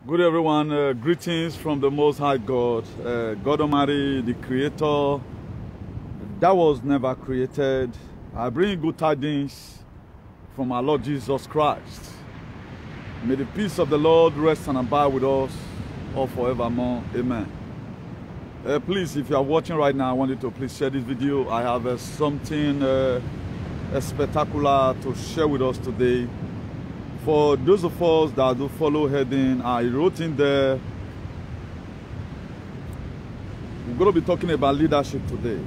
Good everyone, greetings from the Most High God, God Almighty, the Creator that was never created. I bring good tidings from our Lord Jesus Christ. May the peace of the Lord rest and abide with us all forevermore. Amen. Please, if you are watching right now, I want you to please share this video. I have something spectacular to share with us today. For those of us that do follow heading, I wrote in there, we're going to be talking about leadership today.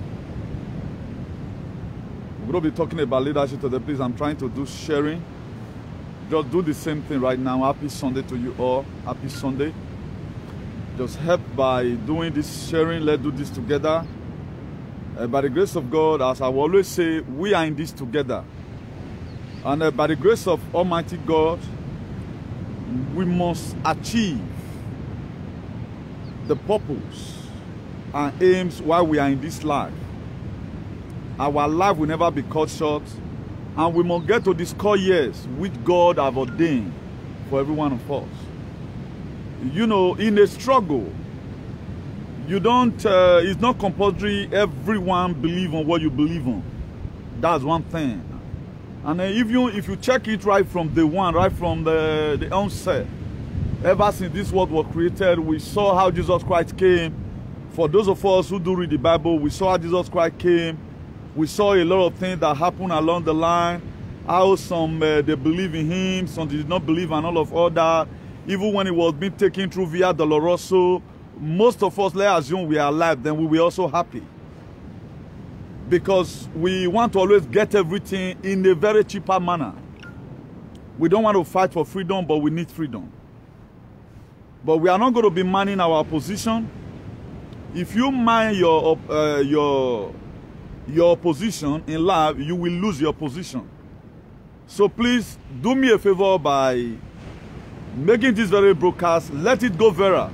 We're going to be talking about leadership today. Please, I'm trying to do sharing. Just do the same thing right now. Happy Sunday to you all. Happy Sunday. Just help by doing this sharing. Let's do this together. By the grace of God, as I will always say, we are in this together. And by the grace of Almighty God, we must achieve the purpose and aims while we are in this life. Our life will never be cut short, and we must get to the score years which God has ordained for every one of us. You know, in a struggle, you don't, it's not compulsory everyone believe on what you believe on. That's one thing. And if you check it right from day one, right from the onset, ever since this world was created, we saw how Jesus Christ came. For those of us who do read the Bible, we saw how Jesus Christ came. We saw a lot of things that happened along the line. How some they believe in him, some did not believe, and all of all that. Even when it was being taken through Via Dolorosa, most of us, let's assume we are alive, then we were also happy. Because we want to always get everything in a very cheaper manner. We don't want to fight for freedom, but we need freedom. But we are not going to be manning our position. If you mind your position in life, you will lose your position. So please do me a favor by making this very broadcast. Let it go viral.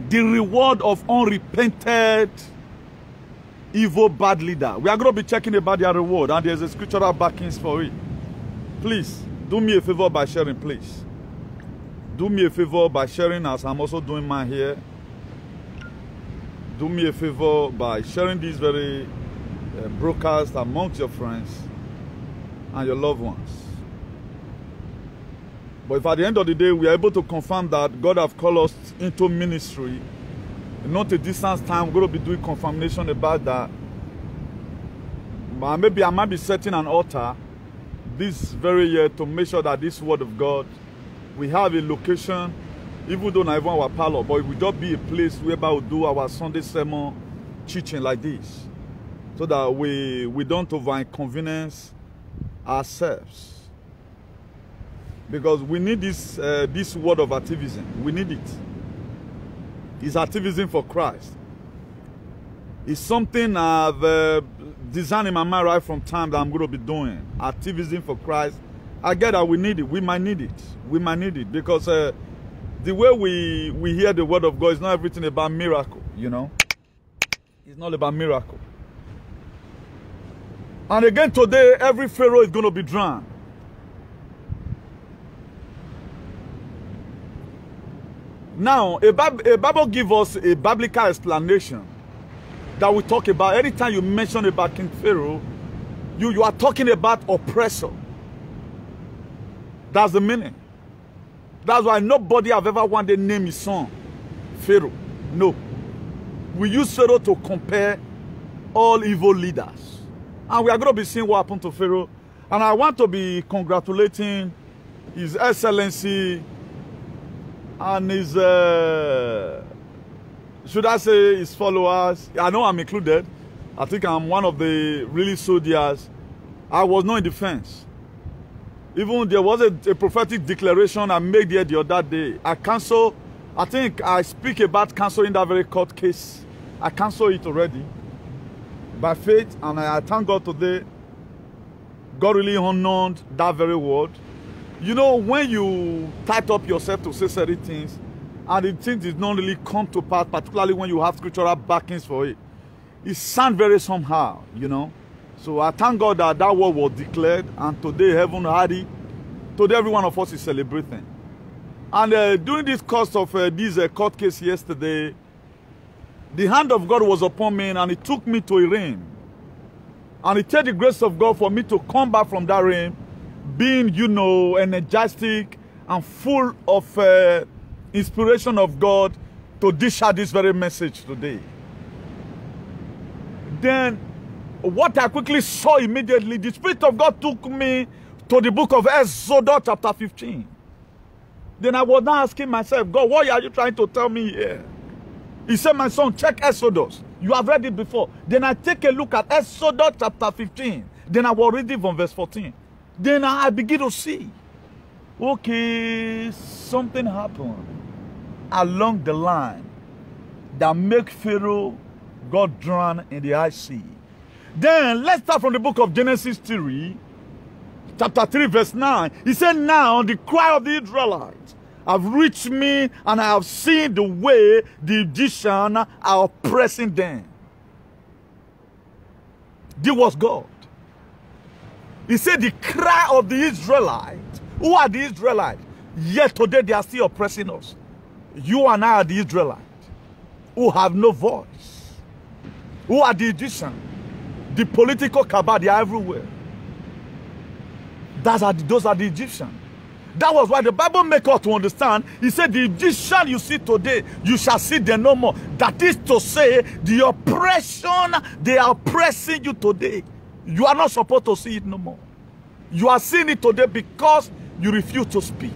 The reward of unrepented evil bad leader. We are going to be checking about their reward, and there's a scriptural backings for it. Please do me a favor by sharing, please. Do me a favor by sharing, as I'm also doing mine here. Do me a favor by sharing this very broadcast amongst your friends and your loved ones. But if at the end of the day we are able to confirm that God has called us into ministry, not a distance time, we're going to be doing confirmation about that. Maybe I might be setting an altar this very year to make sure that this word of God, we have a location, even though not even our parlor, but it will just be a place whereby we do our Sunday sermon teaching like this, so that we don't over inconvenience ourselves. Because we need this word of activism. We need it. It's activism for Christ. It's something I've designed in my mind right from time that I'm going to be doing. Activism for Christ. I get that we need it. We might need it. We might need it. Because the way we hear the word of God is not everything about miracle, you know. It's not about miracle. And again today, every Pharaoh is going to be drowned. Now, a Bible gives us a biblical explanation that we talk about. Anytime you mention about King Pharaoh, you are talking about oppressor. That's the meaning. That's why nobody have ever wanted to name his son Pharaoh. No. We use Pharaoh to compare all evil leaders. And we are going to be seeing what happened to Pharaoh. And I want to be congratulating His Excellency and his, should I say his followers. I know I'm included. I think I'm one of the really soldiers. I was not in defense. Even there was a prophetic declaration I made there the other day. I cancel, I think I speak about canceling that very court case. I cancel it already by faith, and I thank God today. God really honored that very word. You know, when you tight up yourself to say certain things, and the thing did not really come to pass, particularly when you have scriptural backings for it, it sounds very somehow, you know. So I thank God that that word was declared, and today heaven had it. Today every one of us is celebrating. And during this course of this court case yesterday, the hand of God was upon me, and it took me to a realm. And it took the grace of God for me to come back from that realm, being, you know, energetic and full of inspiration of God to dish out this very message today. Then, what I quickly saw immediately, the Spirit of God took me to the book of Exodus chapter 15. Then I was now asking myself, God, what are you trying to tell me here? He said, my son, check Exodus. You have read it before. Then I take a look at Exodus chapter 15. Then I will read it from verse 14. Then I begin to see, okay, something happened along the line that make Pharaoh got drowned in the high sea. Then let's start from the book of Genesis 3, chapter 3, verse 9. He said, now the cry of the Israelites have reached me, and I have seen the way the Egyptians are oppressing them. This was God. He said the cry of the Israelites. Who are the Israelites? Yet today they are still oppressing us. You and I are the Israelites who have no voice. Who are the Egyptians? The political cabal, they are everywhere. Those are the Egyptians. That was why the Bible makes us to understand. He said, the Egyptian you see today, you shall see them no more. That is to say, the oppression they are oppressing you today, you are not supposed to see it no more. You are seeing it today because you refuse to speak.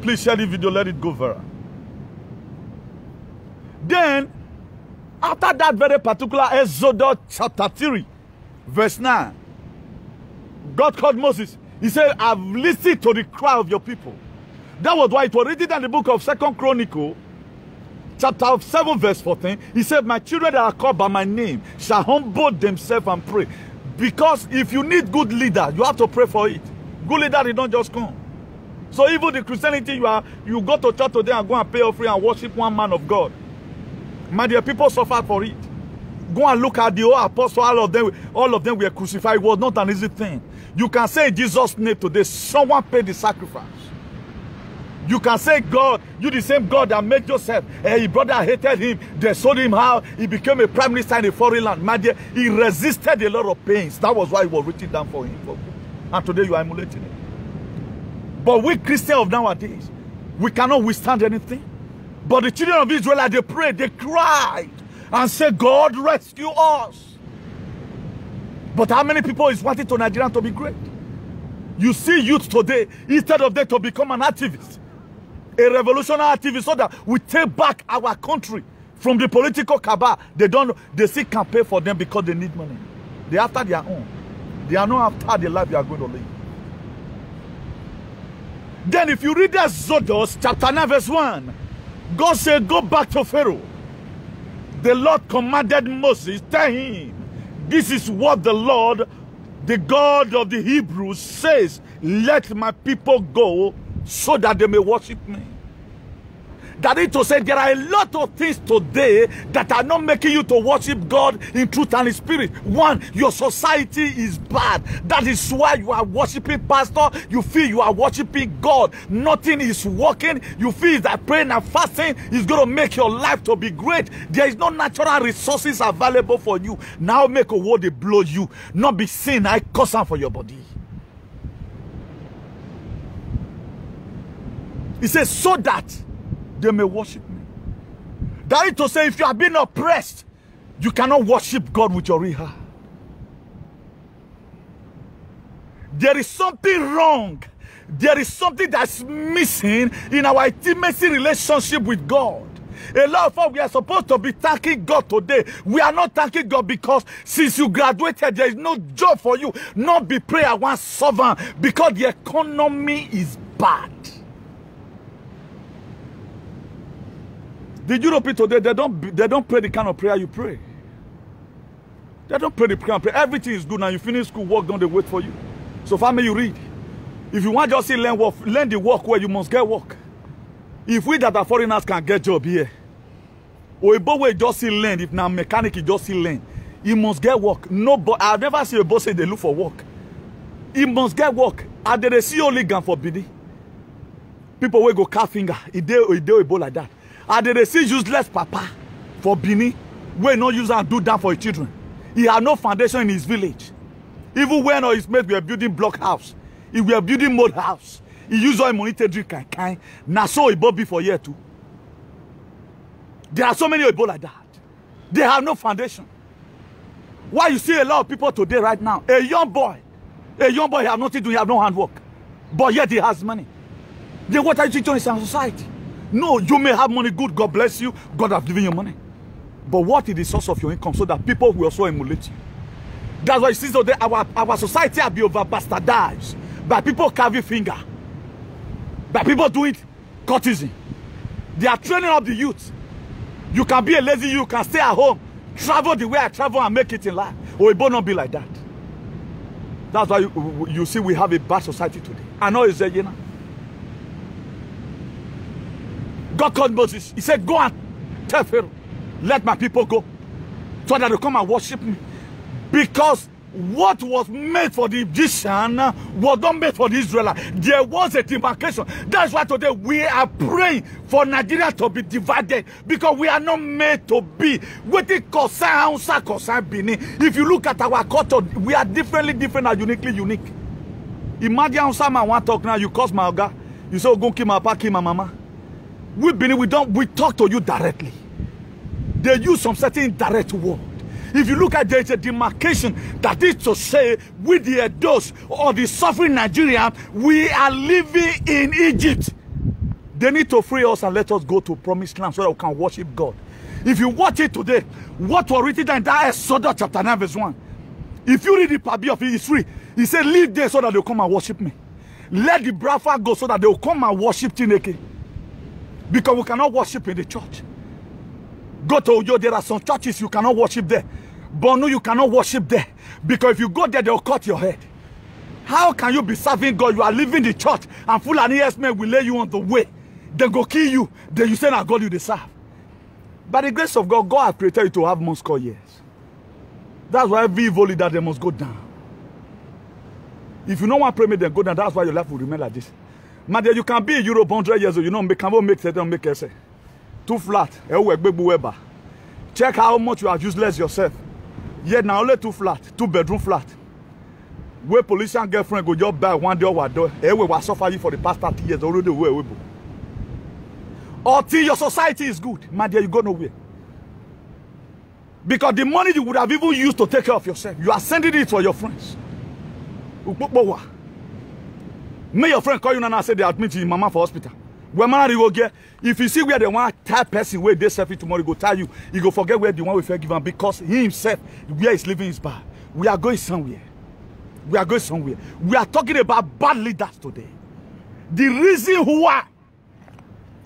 Please share the video, let it go viral. Then, after that very particular Exodus chapter 3, verse 9, God called Moses. He said, I've listened to the cry of your people. That was why it was written in the book of 2 Chronicles, chapter 7, verse 14. He said, my children that are called by my name shall humble themselves and pray. Because if you need good leader, you have to pray for it. Good leader, they don't just come. So even the Christianity you go to church today and go and pay offering and worship one man of God. My dear, people suffered for it. Go and look at the old apostles, all of them were crucified. It was not an easy thing. You can say in Jesus' name today, someone paid the sacrifice. You can say, God, you the same God that made Joseph. His brother hated him. They sold him out. He became a prime minister in a foreign land. My dear, he resisted a lot of pains. That was why it was written down for him. And today you are emulating it. But we Christians of nowadays, we cannot withstand anything. But the children of Israel, they prayed, they cried, and said, God, rescue us. But how many people is wanting to Nigeria to be great? You see youth today, instead of them to become an activist, a revolutionary activist, so that we take back our country from the political cabal. They still can't pay for them because they need money. They after their own. They are not after the life you are going to live. Then if you read Exodus chapter 9 verse 1, God said, go back to Pharaoh. The Lord commanded Moses, tell him, this is what the Lord, the God of the Hebrews, says, let my people go so that they may worship me. That is to say, there are a lot of things today that are not making you to worship God in truth and in spirit. One, your society is bad. That is why you are worshiping pastor. You feel you are worshiping God. Nothing is working. You feel that praying and fasting is going to make your life to be great. There is no natural resources available for you. Now make a word they blow you. Not be sin. I curse for your body. He says, so that they may worship me. That is to say, if you are being oppressed, you cannot worship God with your real heart. There is something wrong. There is something that's missing in our intimacy relationship with God. A lot of us, we are supposed to be thanking God today. We are not thanking God because since you graduated, there is no job for you. Not be prayer one servant because the economy is bad. The Europeans today, they don't pray the kind of prayer you pray. They don't pray the kind of prayer. Everything is good now. You finish school, work, don't they wait for you? So family, you read. If you want just to learn work, learn the work where you must get work. If we that are foreigners can get job here, or a boy will just see learn, if now mechanic you just see learn, he must get work. No, but I've never seen a boss say they look for work. He must get work. And they see only gun for bidding. people will go car finger. It dey a bowl like that. And they see useless papa for Bini. We no use and do that for his children. He had no foundation in his village. Even when his mates were building block house, he were building mud house. He used all money to drink kind. Now so Igbo be for year too. There are so many Igbo like that. They have no foundation. Why you see a lot of people today right now? A young boy have nothing to do, he have no handwork. But yet he has money. Then what are you teaching in society? No, you may have money, good, God bless you, God has given you money. But what is the source of your income so that people will also emulate you? That's why you see today our society will be over bastardized by people carving finger. By people doing courtesan. They are training up the youth. You can be a lazy, you can stay at home, travel the way I travel and make it in life. Or it will not be like that. That's why you see we have a bad society today. I know it's there, you know. God called Moses. He said, go and tell Pharaoh, let my people go, so that they come and worship me. Because what was made for the Egyptian was not made for the Israelites. There was a demarcation. That's why today we are praying for Nigeria to be divided, because we are not made to be. If you look at our culture, we are different and uniquely unique. Imagine someone want to talk now, you cause my oga, you say, go kill my papa, kill my mama. We talk to you directly. They use some certain direct word. If you look at there is a demarcation, that is to say, with the Edos or the suffering Nigerian, we are living in Egypt. They need to free us and let us go to promised land so that we can worship God. If you watch it today, what was written in that Exodus chapter 9 verse 1, if you read the part of history, he said, leave there so that they'll come and worship me. Let the Brafa go so that they'll come and worship Chineke. Because we cannot worship in the church. Go to Oyo, there are some churches you cannot worship there. Borno, you cannot worship there. Because if you go there, they'll cut your head. How can you be serving God? You are leaving the church and Fulani men will lay you on the way. They go kill you. Then you say, now God you deserve. By the grace of God, God has created you to have Moscow years. That's why every evil leader, they must go down. If you don't want to pray, then go down. That's why your life will remain like this. Man, you can be in Europe 100 years old. You know, make essay. Too flat. Check how much you are useless yourself. Yet now only too flat. 2-bedroom flat. Where police and girlfriend go job back one day or what? We will suffer you for the past 30 years already. Until your society is good, my dear, you go nowhere. Because the money you would have even used to take care of yourself, you are sending it for your friends. May your friend call you and say they admit you in mama for hospital. When man you go get, if you see where the one type person where they selfie tomorrow, he go tell you, he go forget where the one we fair give him, because he himself, where he's living is bad. We are going somewhere. We are going somewhere. We are talking about bad leaders today. The reason why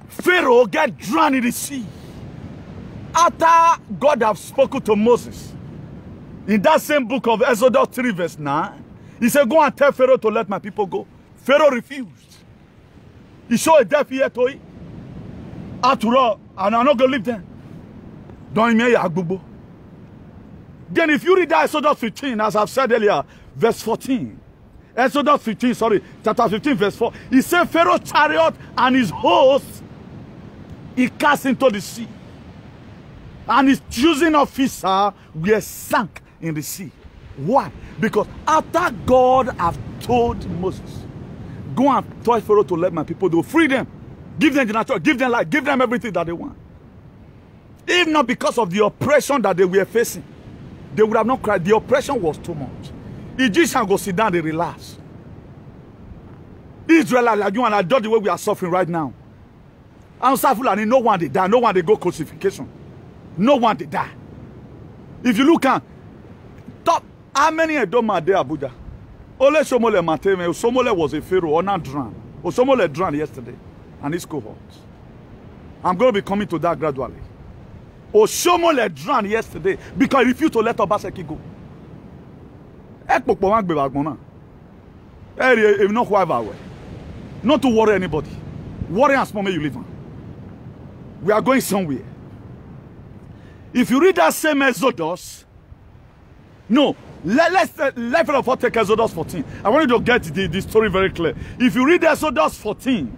Pharaoh get drowned in the sea, after God have spoken to Moses, in that same book of Exodus 3 verse 9, he said, go and tell Pharaoh to let my people go. Pharaoh refused. He showed a deaf ear to it. After all, and I'm not going to leave them. Don't mean Agbubo. Then if you read that Exodus 15, as I've said earlier, verse 14. Exodus 15, sorry, chapter 15, verse 4. He said, Pharaoh's chariot and his host, he cast into the sea. And his choosing officer were sunk in the sea. Why? Because after God have told Moses, go and tell Pharaoh to let my people go, free them, give them the natural, give them life, give them everything that they want. If not because of the oppression that they were facing, they would have not cried. The oppression was too much. Egyptians go sit down, they relax. Israel, like you and I, do the way we are suffering right now. And Fulani, no one they die, no one they go crucifixion. No one they die. If you look at top, how many Edom are there, Abuja? Ole Somole Mateme, Somole was a pharaoh or not drowned. Somole drowned yesterday and his cohorts. I'm going to be coming to that gradually. Somole drowned yesterday because he refused to let Obaseki go. Not to worry anybody. Worry and small may you live on. We are going somewhere. If you read that same Exodus, no, let's take Exodus 14. I want you to get the story very clear. If you read Exodus 14,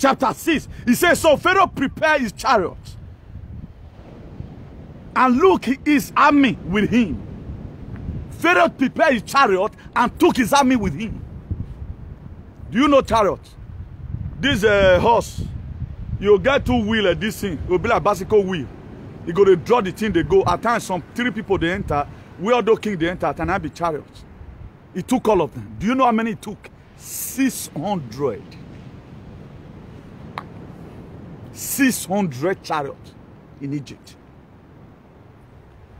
chapter 6. He says, so Pharaoh prepared his chariot, and look, his army with him. Pharaoh prepared his chariot and took his army with him. Do you know chariot? This horse, you get 2 wheels. This thing will be like bicycle wheel. You go to draw the thing, they go. At times, some 3 people they enter. We all do king they enter, and I be chariots. He took all of them. Do you know how many he took? 600. 600 chariots in Egypt.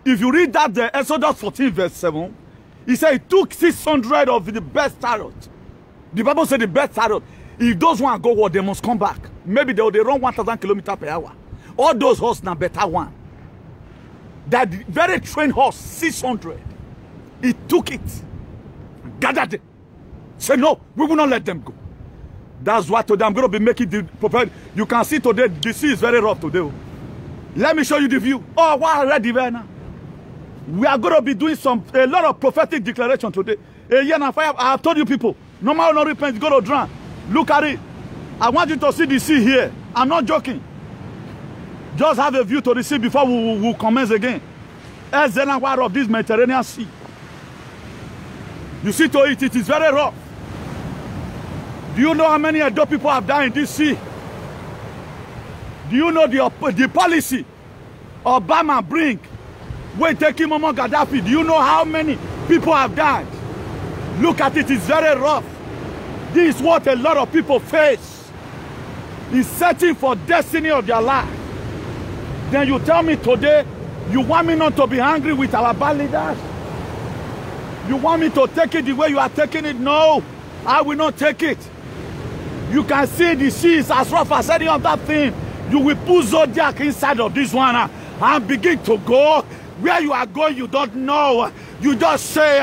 If you read that there, Exodus 14 verse 7, he said he took 600 of the best chariots. The Bible said the best chariot. If those ones go war, they must come back. Maybe they run 1,000 kilometers per hour. All those horses now better one. That very trained horse, 600. He took it, gathered it. Said, no, we will not let them go. That's why today I'm going to be making the prophet. You can see today, the sea is very rough today. Let me show you the view. Oh, wow, ready there now. We are going to be doing a lot of prophetic declaration today. A year and fire. I have told you people, no matter no repent, you go to drown. Look at it. I want you to see the sea here. I'm not joking. Just have a view to the sea before we commence again. As the water of this Mediterranean Sea. You see to it, it is very rough. Do you know how many Edo people have died in this sea? Do you know the policy Obama bring when taking Muammar Gaddafi? Do you know how many people have died? Look at it, it's very rough. This is what a lot of people face. Is searching for destiny of their life. Then you tell me today, you want me not to be angry with our bad leaders? You want me to take it the way you are taking it? No, I will not take it. You can see the sea is as rough as any other thing. You will put Zodiac inside of this one and begin to go. Where you are going, you don't know. You just say,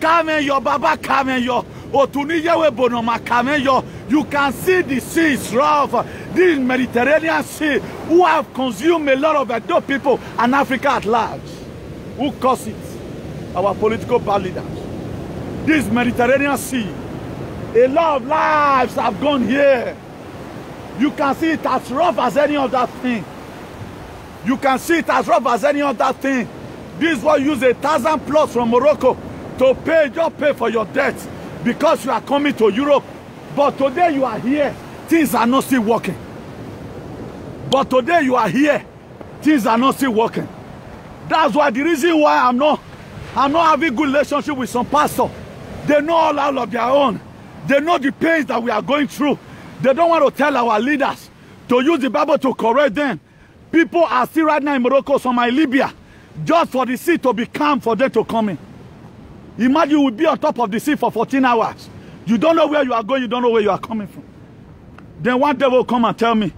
Kamenyo, Baba Kamenyo. Otuniyewe Bonoma Kamenyo. You can see the sea is rough. This Mediterranean Sea, who have consumed a lot of Edo people and Africa at large. Who caused it? Our political bad leaders. This Mediterranean Sea, a lot of lives have gone here. You can see it as rough as any other thing. You can see it as rough as any other thing. This will use 1,000 plus from Morocco to pay, just pay for your debt because you are coming to Europe. But today you are here, things are not still working. But today you are here, things are not still working. That's why the reason why I'm not having good relationship with some pastors. They know all of their own. They know the pains that we are going through. They don't want to tell our leaders to use the Bible to correct them. People are still right now in Morocco, some are in Libya, just for the sea to be calm for them to come in. Imagine you will be on top of the sea for 14 hours. You don't know where you are going, you don't know where you are coming from. Then one day will come and tell me,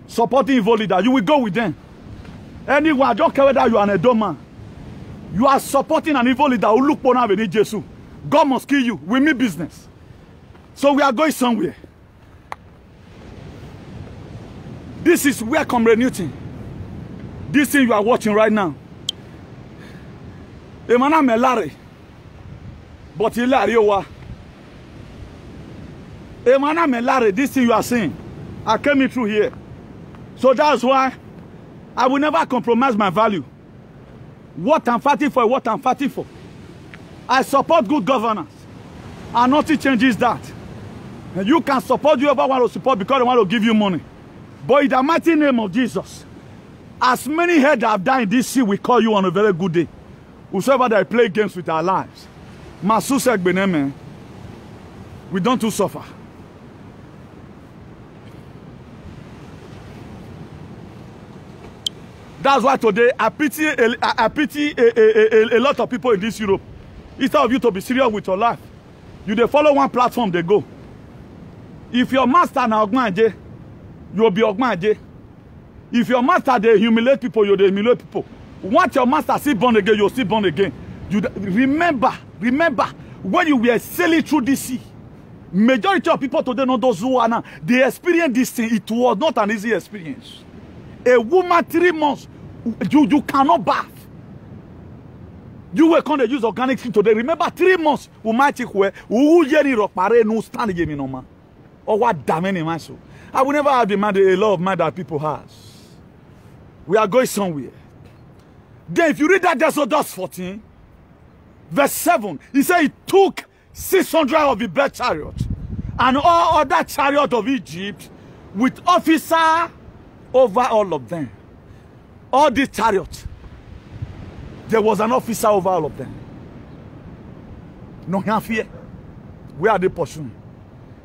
supporting evil leader, you will go with them. Anyone, I don't care whether you are an Edo man. You are supporting an evil leader who look for now with Jesus. God must kill you. We mean business. So we are going somewhere. This is where Comrade Newton. This thing you are watching right now. Emana melare. But Hilariwa. Emana melare, this thing you are seeing. I came in through here. So that's why I will never compromise my value. What I'm fighting for, what I'm fighting for. I support good governance. And nothing changes that. And you can support whoever want to support because they want to give you money. But in the mighty name of Jesus, as many heads have died in this sea, we call you on a very good day. Whosoever that play games with our lives. We don't too suffer. That's why today I pity a lot of people in this Europe. Instead of you to be serious with your life, you they follow one platform, they go. If your master na Ogmanje, you'll be Ogmanje. If your master they humiliate people, you'll humiliate people. Once your master still born again, you'll still born again. You remember when you were sailing through this sea. Majority of people today know those who are now, they experience this thing. It was not an easy experience. A woman 3 months, you cannot bath. You were going to use organic thing today. Remember 3 months, we might take where we no stand again no man. or what damn in my soul. I will never have the mind, a lot of mind that people has. We are going somewhere. Then if you read that Exodus 14, verse 7, he said he took 600 of the best chariots and all other chariots of Egypt with officer over all of them. All these chariots, there was an officer over all of them. No fear. Where are they pursuing?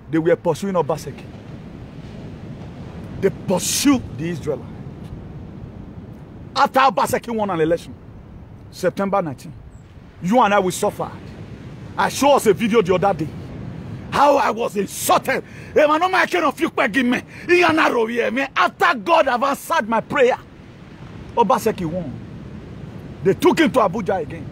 They were pursuing Obaseki. They pursued the Israelites. After Obaseki won an election, September 19, you and I will suffer. I showed us a video the other day. How I was insulted. After God have answered my prayer, Obaseki won. They took him to Abuja again.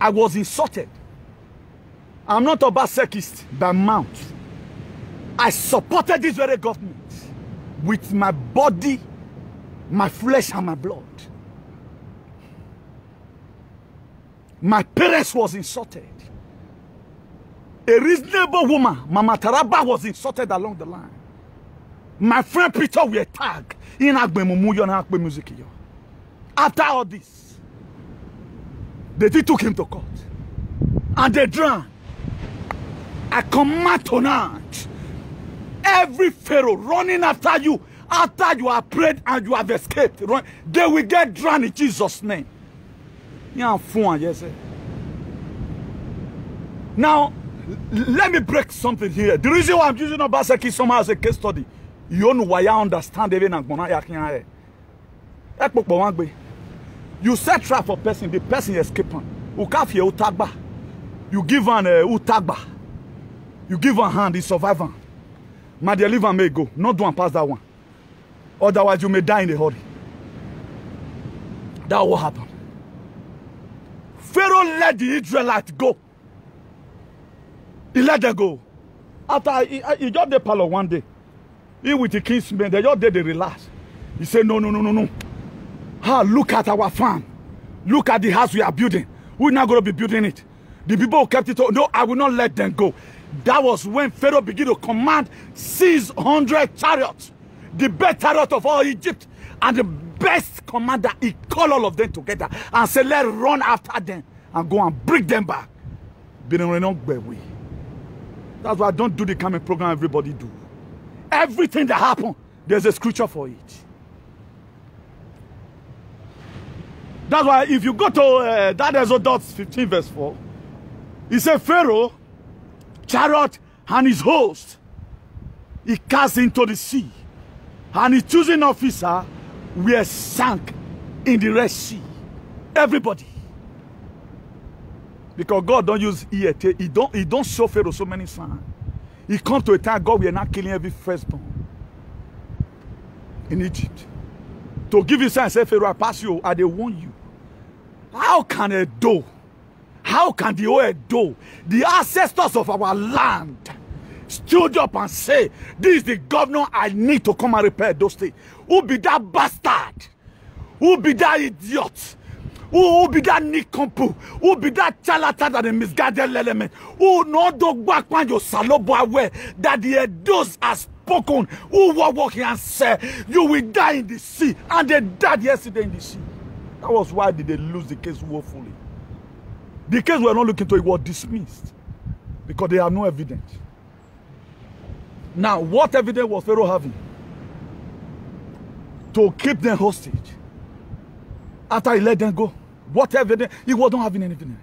I was insulted. I'm not Obasekist by mouth. I supported this very government with my body, my flesh, and my blood. My parents was insulted. A reasonable woman, Mama Taraba, was insulted along the line. My friend Peter were tagged in Agbe music. After all this, they took him to court. And they drowned. I command tonight, every Pharaoh running after you are prayed and you have escaped, they will get drowned in Jesus' name. Now, let me break something here. The reason why I'm using Obaseki somehow as a case study, you know why I understand even you set trap for person, the person escaping. You give an utagba. You give one hand, he survive. My dear, leave and may go. Not do and pass that one. Otherwise, you may die in a hurry. That's what happened. Pharaoh let the Israelites go. He let them go. After he just did palace one day. He with the king's men, they just did the relax. He said, no. Ah, look at our farm. Look at the house we are building. We're not going to be building it. The people who kept it, no, I will not let them go. That was when Pharaoh began to command 600 chariots. The best chariot of all Egypt. And the best commander, he called all of them together and said, let's run after them and go and bring them back. That's why I don't do the kind of program everybody do. Everything that happened, there's a scripture for it. That's why if you go to that Exodus 15 verse 4, he said Pharaoh, chariot and his host, he cast into the sea. And his choosing officer were sank in the Red Sea. Everybody. Because God don't use EAT. He don't show Pharaoh so many signs. He comes to a time God will not killing every firstborn in Egypt. To give you signs, say Pharaoh, I pass you, and they warn you. How can a doe? How can the old doe, the ancestors of our land, stood up and say, this is the governor I need to come and repair those things? Who be that bastard? Who be that idiot? Who be that nincompoop? Who be that charlatan and the misguided element? Who no dog back when you salobo aware that the Edos are spoken? Who were walking and said, you will die in the sea? And they died yesterday in the sea. That was why did they lose the case woefully. The case we are not looking to, it was dismissed. Because they have no evidence. Now, what evidence was Pharaoh having? To keep them hostage. After he let them go. What evidence? He wasn't having any evidence.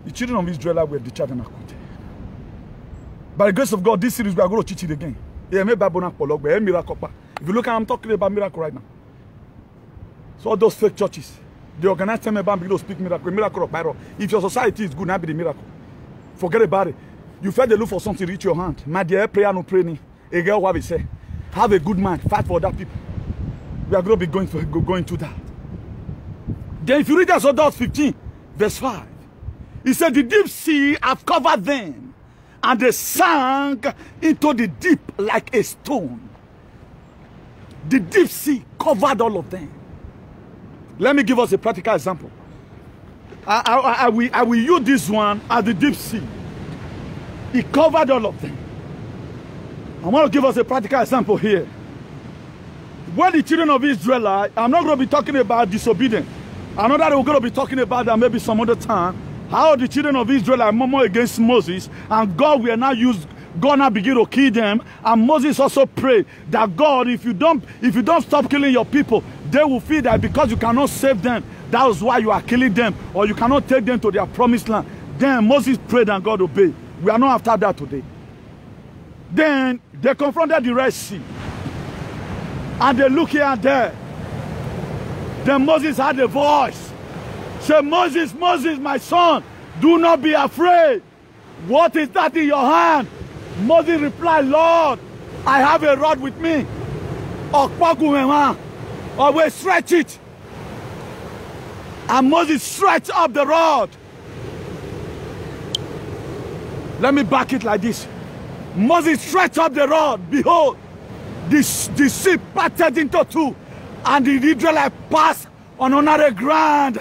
The children of Israel were discharged and acquitted. By the grace of God, this series we are going to teach it again. If you look at I'm talking about miracle right now. So all those fake churches, they organize them about begin to speak miracle of Bible. If your society is good, now be the miracle. Forget about it. You felt the look for something to reach your hand. My dear, prayer no praying. A girl what we say. Have a good mind. Fight for other people. We are going to be going to that. Then if you read Exodus 15, verse 5, he said, the deep sea have covered them, and they sank into the deep like a stone. The deep sea covered all of them. Let me give us a practical example. I will use this one as the deep sea. He covered all of them. I want to give us a practical example here. When the children of Israel, I'm not going to be talking about disobedience. I know that we're going to be talking about that maybe some other time. How the children of Israel are murmuring against Moses, and God will now begin to kill them. And Moses also prayed that God, if you don't stop killing your people, they will feel that because you cannot save them, that is why you are killing them, or you cannot take them to their promised land. Then Moses prayed and God obeyed. We are not after that today. Then they confronted the Red Sea. And they look here and there. Then Moses had a voice. Say, Moses, Moses, my son, do not be afraid. What is that in your hand? Moses replied, Lord, I have a rod with me. I will stretch it. And Moses stretched up the rod. Let me back it like this. Moses stretched up the rod. Behold, the sea parted into two, and the Israelites passed on another ground.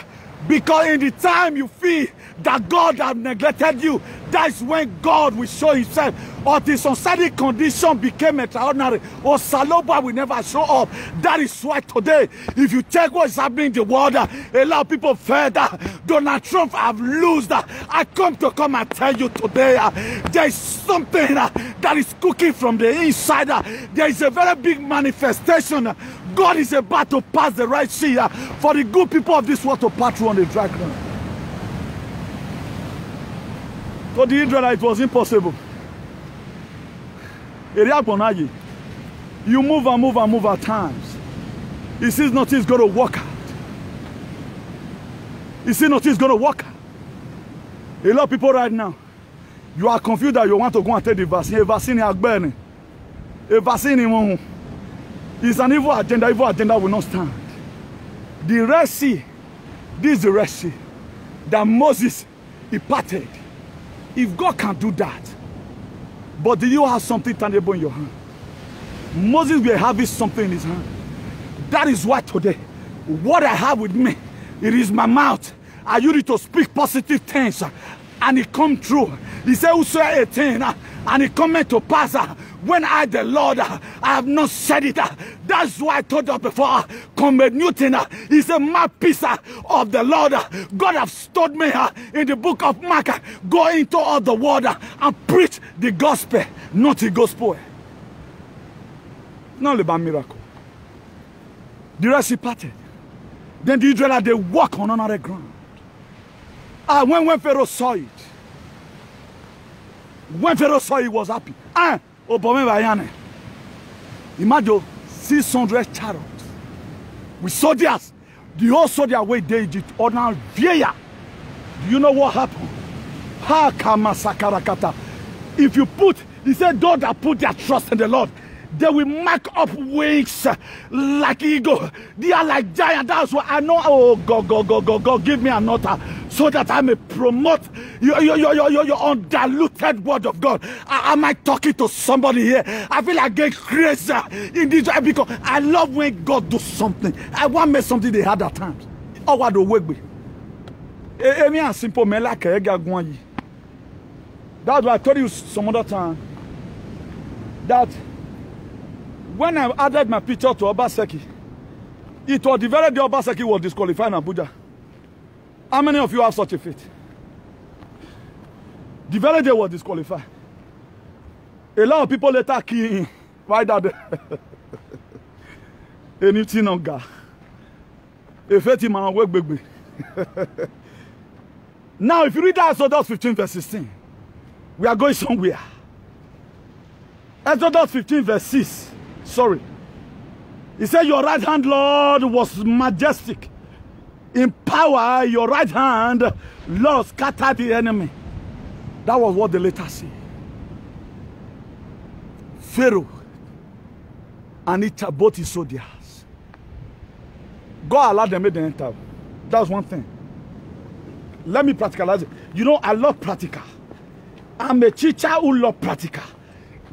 Because in the time you feel that God has neglected you, that's when God will show himself. Until some certain condition became extraordinary, or Saloba will never show up. That is why today, if you check what is happening in the world, a lot of people fed. Donald Trump have lost. I come and tell you today, there is something that is cooking from the inside. There is a very big manifestation. God is about to pass the Red Sea for the good people of this world to pass through on the dry ground. For the Israelites, it was impossible. You move and move and move at times. He sees nothing's going to work out. He sees nothing's going to work out. A lot of people right now, you are confused that you want to go and take the vaccine. A vaccine is burning. A vaccine is an evil agenda. Evil agenda will not stand. The Red Sea, this is the Red Sea that Moses he parted. If God can do that, but do you have something tangible in your hand? Moses will have something in his hand. That is why today, what I have with me, it is my mouth. I use it to speak positive things, and it come true. He said, whosoever a thing, and it come to pass. When I, the Lord, I have not said it. That's why I told you before. Come a new thing. He said, mouthpiece of the Lord. God has told me in the book of Mark, go into all the world and preach the gospel, not the gospel. Not about miracle. The Red Sea parted. Then the Israelites, they walk on another ground. When Pharaoh saw it, he was happy. Imagine 600 chariots with soldiers. The whole soldier way they did ordinary via. Do you know what happened? If you he said, those that put their trust in the Lord, they will mark up wings like eagle. They are like giant. That's why I know. Oh, God, give me an altar so that I may promote your undiluted word of God. Am I talking to somebody here? I feel like getting crazy in this because I love when God does something. I want to make something they had at times. Oh, what the work be? Any simple me like that's why I told you some other time that when I added my picture to Obaseki, it was the very day Obaseki was disqualified in Abuja. How many of you have such a faith? The very day was disqualified. A lot of people later key in. Why that? Anything on God. A faith in my work, baby. Now, if you read that Exodus 15, verse 16, we are going somewhere. Exodus 15, verse 6. Sorry. He said, your right hand, Lord, was majestic. In power, your right hand, Lord, scattered the enemy. That was what the letter said. Pharaoh and it both his soldiers. God allowed them to enter. That's one thing. Let me practicalize it. You know, I love practical. I'm a teacher who loves practical.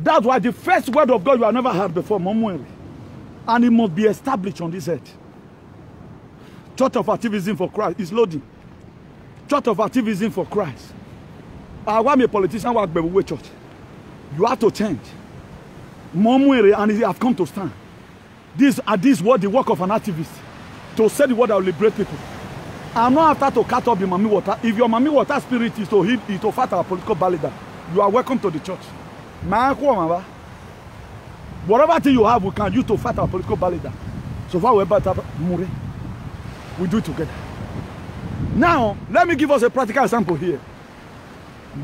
That's why the first word of God you have never heard before, and it must be established on this earth. Church of Activism for Christ is loading. Church of Activism for Christ. I want a politician work by church. You have to change. And he have come to stand. This what the work of an activist. To say the word that will liberate people. I'm not after to cut off the Mami Water. If your Mami Water spirit is to fight our political balada, you are welcome to the church. Whatever thing you have, we can use to fight our political balada. So far, we do it together. Now, let me give us a practical example here.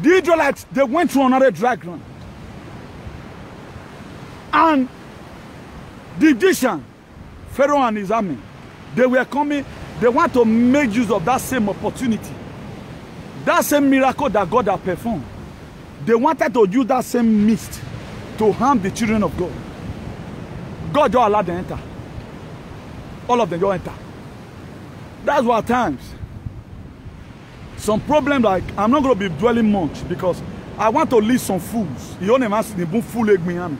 The Israelites, they went through another dry ground. And the Egyptian, Pharaoh and his army, they were coming, they want to make use of that same opportunity. That same miracle that God had performed. They wanted to use that same mist to harm the children of God. God don't allow them enter. All of them don't enter. That's why at times, some problem like, I'm not going to be dwelling much because I want to list some fools. You only must the fool leg me. I'm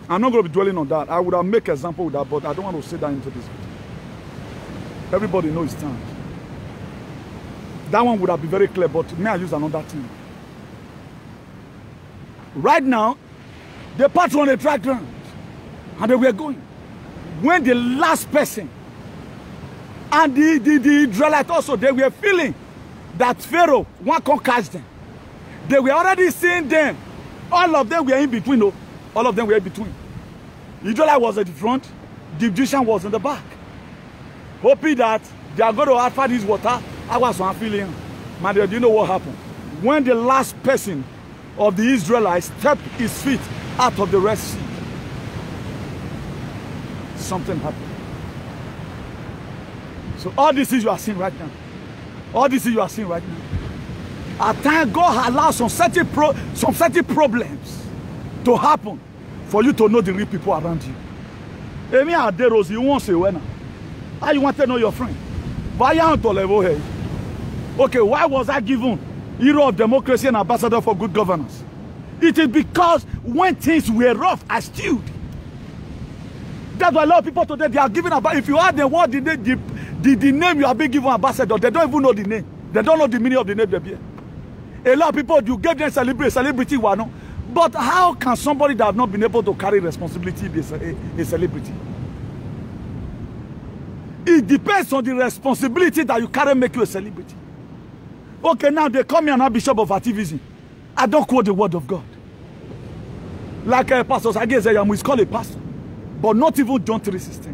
not going to be dwelling on that. I would have made an example with that, but I don't want to say that into this video. Everybody knows it's time. That one would have been very clear, but may I use another thing? Right now, they passed on the dry ground, and they were going. When the last person, and the Israelites also, they were feeling that Pharaoh can't catch them. They were already seeing them. All of them were in between. No? All of them were in between. The Israelite was at the front, the Egyptian was in the back. Hoping that they are going to offer this water. I was one feeling. Man, do you know what happened? When the last person of the Israelites stepped his feet out of the Red Sea, something happened. So all this is you are seeing right now. All this is you are seeing right now. At times God allows some certain problems to happen for you to know the real people around you. Emi Aderosi, you won't say when. How you want to know your friend? Okay, why was I given hero of democracy and ambassador for good governance? It is because when things were rough, I stewed. That's why a lot of people today, they are giving about, if you add the word, the name you have been given ambassador, they don't even know the name. They don't know the meaning of the name they bear. A lot of people, you gave them celebrity, but how can somebody that has not been able to carry responsibility be a celebrity? It depends on the responsibility that you carry make you a celebrity. Okay, now they call me an Bishop of Activism. I don't quote the word of God. Like Pastor Sage said, I'm called a pastor. But not even John 3:16.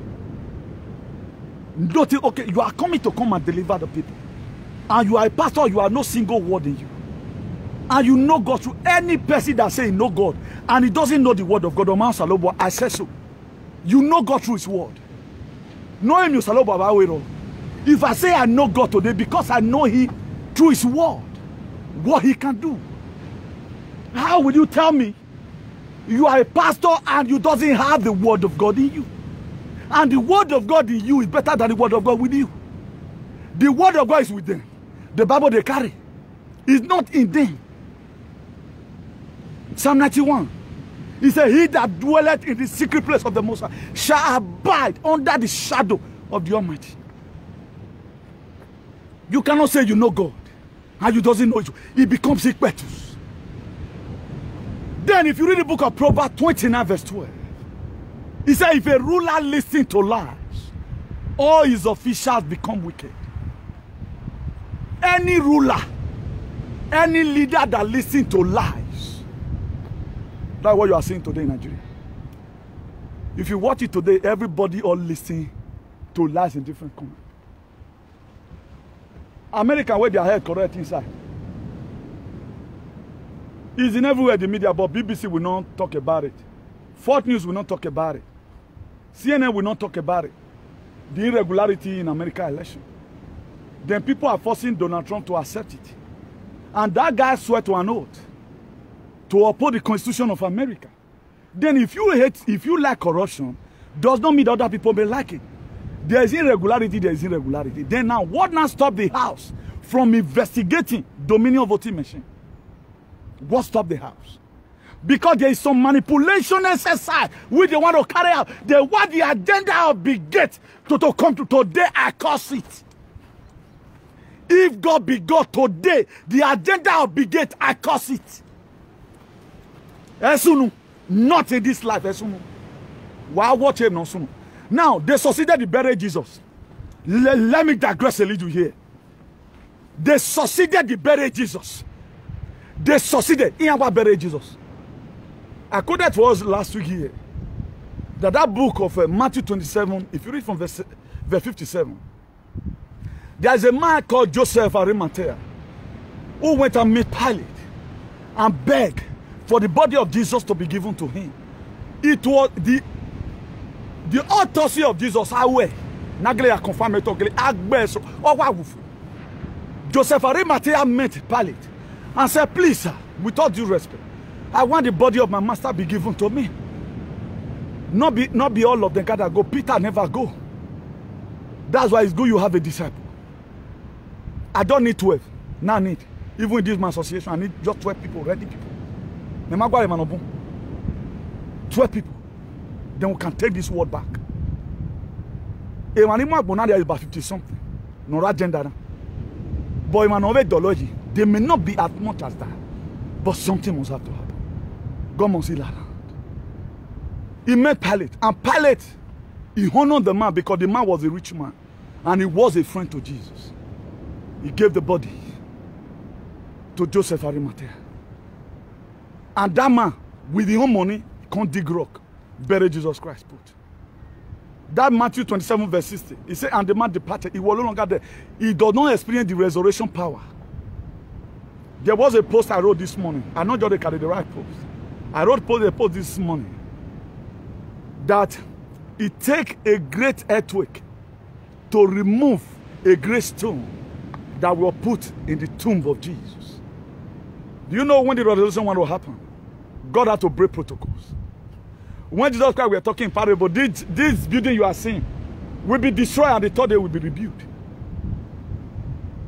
Okay, you are coming to come and deliver the people. And you are a pastor, you are no single word in you. And you know God through any person that says no God. And he doesn't know the word of God. I said so. You know God through his word. Know him, you salobo. If I say I know God today, because I know him through his word, what he can do. How will you tell me you are a pastor and you doesn't have the word of God in you? And the word of God in you is better than the word of God with you. The word of God is with them. The Bible they carry is not in them. Psalm 91. He said, he that dwelleth in the secret place of the Most High shall abide under the shadow of the Almighty. You cannot say you know God and you doesn't know it. It becomes impetuous. Then if you read the book of Proverbs 29 verse 12, he said, if a ruler listens to lies, all his officials become wicked. Any ruler, any leader that listens to lies, that's what you are seeing today in Nigeria. If you watch it today, everybody all listening to lies in different countries. America, where their head correct inside. It's in everywhere the media, but BBC will not talk about it. Fox News will not talk about it. CNN will not talk about it. The irregularity in American election. Then people are forcing Donald Trump to accept it. And that guy swear to an oath to uphold the Constitution of America. Then if you like corruption, does not mean other people may like it. There is irregularity, there is irregularity. Then now, what now stop the House from investigating Dominion voting machine? What stop the House? Because there is some manipulation exercise which they want to carry out. They want the agenda of Big Gate to come to today. I curse it. If God be God today, the agenda of Brigade, I curse it. Esunu, not in this life, Esunu. Why watch him, no sunu. Now, they succeeded to bury Jesus. Let me digress a little here. They succeeded to bury Jesus. They succeeded in our bury Jesus. I quoted for us last week here that book of Matthew 27, if you read from verse 57, there is a man called Joseph Arimathea who went and met Pilate and begged for the body of Jesus to be given to him. It was the autopsy of Jesus. Joseph Arimathea met Pilate and said, please, sir, with all due respect, I want the body of my master be given to me. Not be all of them gotta go. Peter never go. That's why it's good you have a disciple. I don't need 12. Now I need. Even in this my association, I need just 12 people, ready people. 12 people. Then we can take this word back. There is about 50 something. No agenda. But in ideology, they may not be as much as that. But something must have to happen. God must heal our land. He met Pilate. And Pilate, he honored the man because the man was a rich man. And he was a friend to Jesus. He gave the body to Joseph Arimathea. And that man, with his own money, can't dig rock, bury Jesus Christ. Put. That Matthew 27 verse 60, he said, and the man departed. He was no longer there. He does not experience the resurrection power. There was a post I wrote this morning. I not just carry the right post. I wrote a post this morning that it takes a great earthquake to remove a great stone that will put in the tomb of Jesus. Do you know when the resurrection will happen? God had to break protocols. When Jesus Christ, we are talking parable, this building you are seeing will be destroyed and the third day will be rebuilt.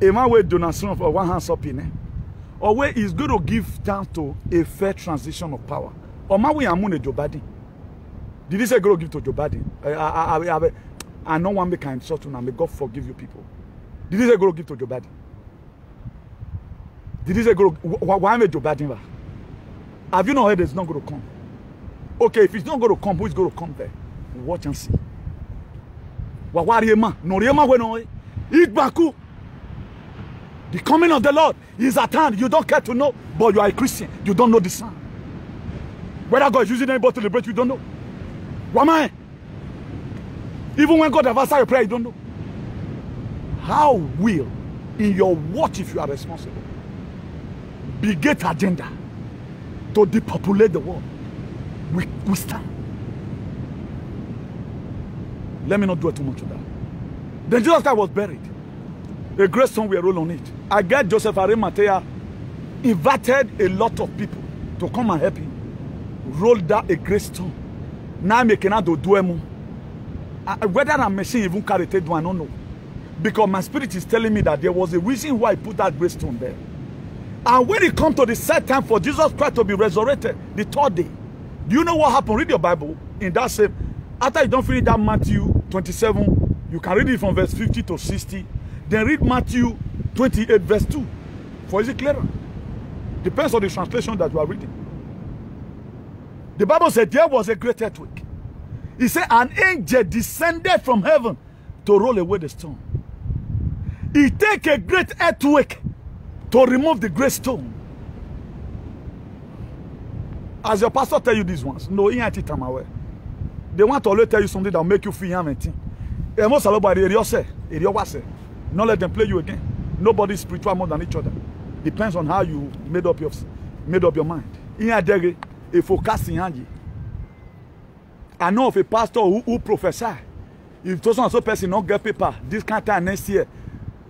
A man with donation for one hand up in it. Or where is going to give down to a fair transition of power. Or man we are moon Joe Biden. Did he say go give to Joe Biden? I know one kind of short and may God forgive you people. Did he say go give to Joe Biden? Did he say go why am Joe Biden? Have you not heard it's not going to come? Okay, if it's not going to come, who is going to come there? Watch and see. The coming of the Lord is at hand. You don't care to know, but you are a Christian. You don't know the sign. Whether God is using anybody to liberate you, don't know. Why? Even when God has answered your prayer, you don't know. How will, in your watch, if you are responsible, Brigade agenda to depopulate the world? We stand. Let me not do too much of that. Then Jesus Christ was buried. A great stone will roll on it. I get Joseph Arimathea invited a lot of people to come and help him roll down a great stone. Now I'm making out to do it. Whether I'm machine even carry it, I don't know. Because my spirit is telling me that there was a reason why I put that great stone there. And when it comes to the set time for Jesus Christ to be resurrected, the third day, do you know what happened? Read your Bible in that same. After you don't finish that Matthew 27, you can read it from verse 50 to 60. Then read Matthew 28 verse 2. For is it clearer? Depends on the translation that you are reading. The Bible said there was a great earthquake. He said an angel descended from heaven to roll away the stone. He take a great earthquake to remove the great stone. As your pastor tell you these ones, no, he ain't it away. They want to always tell you something that will make you feel anything. Not let them play you again. Nobody is spiritual more than each other. Depends on how you made up your mind. A forecasting. I know of a pastor who prophesy. If those one so person not get paper this kind of time next year,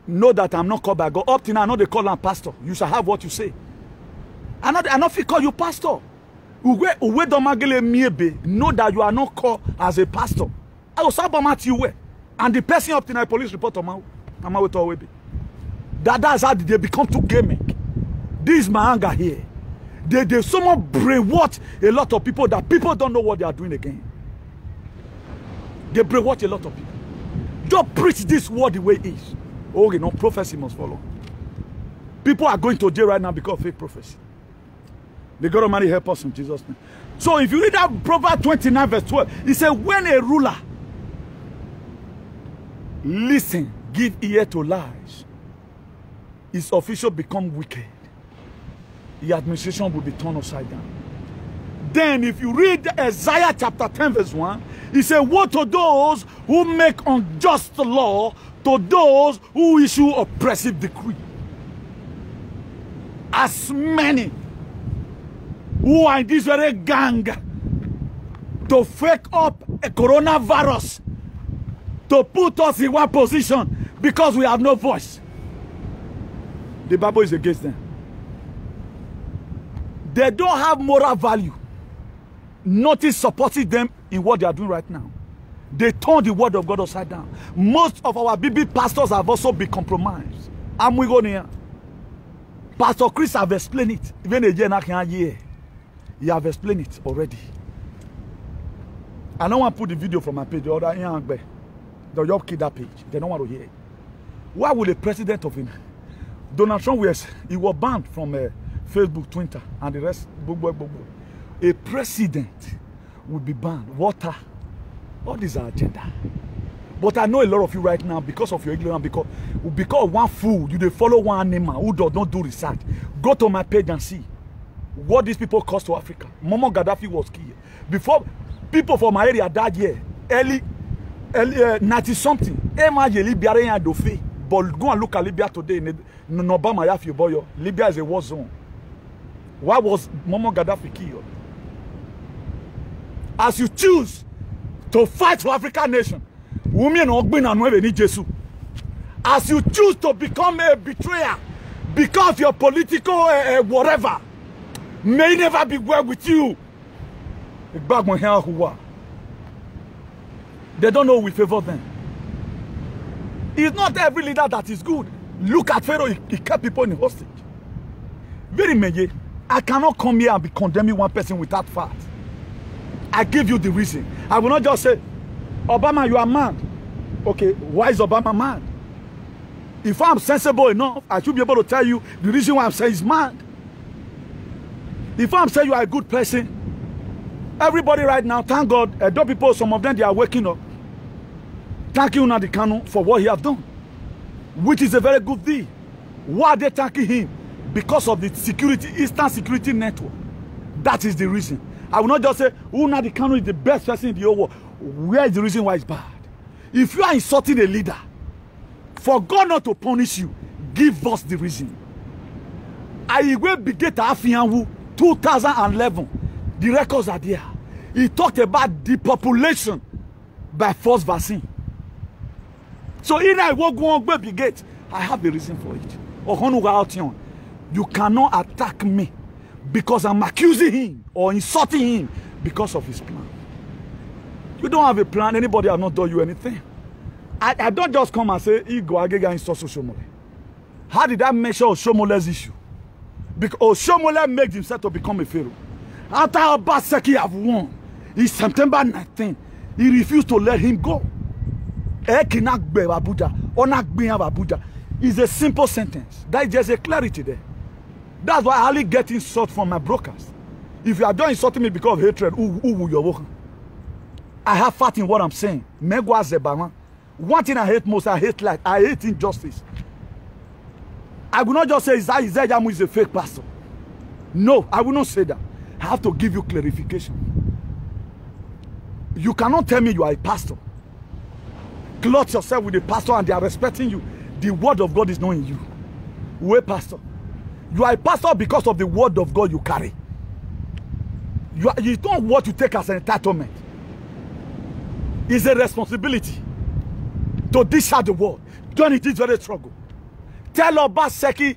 know that I'm not called by God. Up till now, I know they call him pastor. You shall have what you say. I not feel call you pastor. Know that you are not called as a pastor. I will sabbat you way. And the person up to the police report on my that's how they become too gaming. This is my anger here. They someone brainwash a lot of people that people don't know what they are doing again. They brainwash a lot of people. Just preach this word the way it is. Okay, no, prophecy must follow. People are going to jail right now because of fake prophecy. May God Almighty help us in Jesus' name. So if you read that Proverbs 29 verse 12, it says, when a ruler listen, give ear to lies, his official become wicked. The administration will be turned upside down. Then if you read Isaiah chapter 10 verse 1, it says, woe to those who make unjust law, to those who issue oppressive decree. As many who are in this very gang to fake up a coronavirus, to put us in one position because we have no voice. The Bible is against them. They don't have moral value. Nothing supporting them in what they are doing right now. They turn the word of God upside down. Most of our BB pastors have also been compromised. I'm going here. Pastor Chris have explained it. Even a year, he have explained it already. I don't want to put the video from my page. The other the Yob Kid that page. They don't want to hear it. Why would the president of Donald Trump he was banned from Facebook, Twitter, and the rest. A president would be banned. Water. All these are agenda. But I know a lot of you right now, because of your ignorance, because of one fool, you follow one animal who does not do research. Go to my page and see what these people cost to Africa. Muammar Gaddafi was killed. Before, people from my area died here. Early 90-something. But go and look at Libya today. Libya is a war zone. Why was Muammar Gaddafi killed? As you choose to fight for African nation, as you choose to become a betrayer because of your political whatever, may never be well with you. They don't know we favor them. It's not every leader that is good. Look at Pharaoh, he kept people in hostage. Very many. I cannot come here and be condemning one person without fact. I give you the reason. I will not just say, Obama, you are mad. Okay, why is Obama mad? If I'm sensible enough, I should be able to tell you the reason why I'm saying he's mad. If I'm saying you are a good person, everybody right now, thank God, those people, some of them, they are waking up. Thank you, Nnamdi Kanu, for what he has done, which is a very good deal. Why are they thanking him? Because of the security, Eastern Security Network. That is the reason. I will not just say, Nnamdi Kanu is the best person in the whole world. Where is the reason why it's bad? If you are insulting a leader, for God not to punish you, give us the reason. I will begin to Afianwu 2011. The records are there. He talked about depopulation by forced vaccine. So in I will go on baby gate. I have the reason for it. You cannot attack me because I'm accusing him or insulting him because of his plan. You don't have a plan. Anybody have not done you anything. I don't just come and say, Igbo Agega insult Oshomole. How did that measure Oshomole's issue? Because Oshomole made himself to become a pharaoh. After Obaseki have won, in September 19, he refused to let him go. It's a simple sentence. That is just a clarity there. That's why I hardly get insult from my brokers. If you are done insulting me because of hatred, who will you work? I have faith in what I'm saying. One thing I hate most, I hate life. I hate injustice. I will not just say Isaiah Jamu is a fake pastor. No, I will not say that. I have to give you clarification. You cannot tell me you are a pastor. Clothe yourself with a pastor and they are respecting you. The word of God is not in you. Who a pastor? You are a pastor because of the word of God you carry. You don't want to take as an entitlement. It's a responsibility to discharge the word. Don't it is very struggle. Tell Obaseki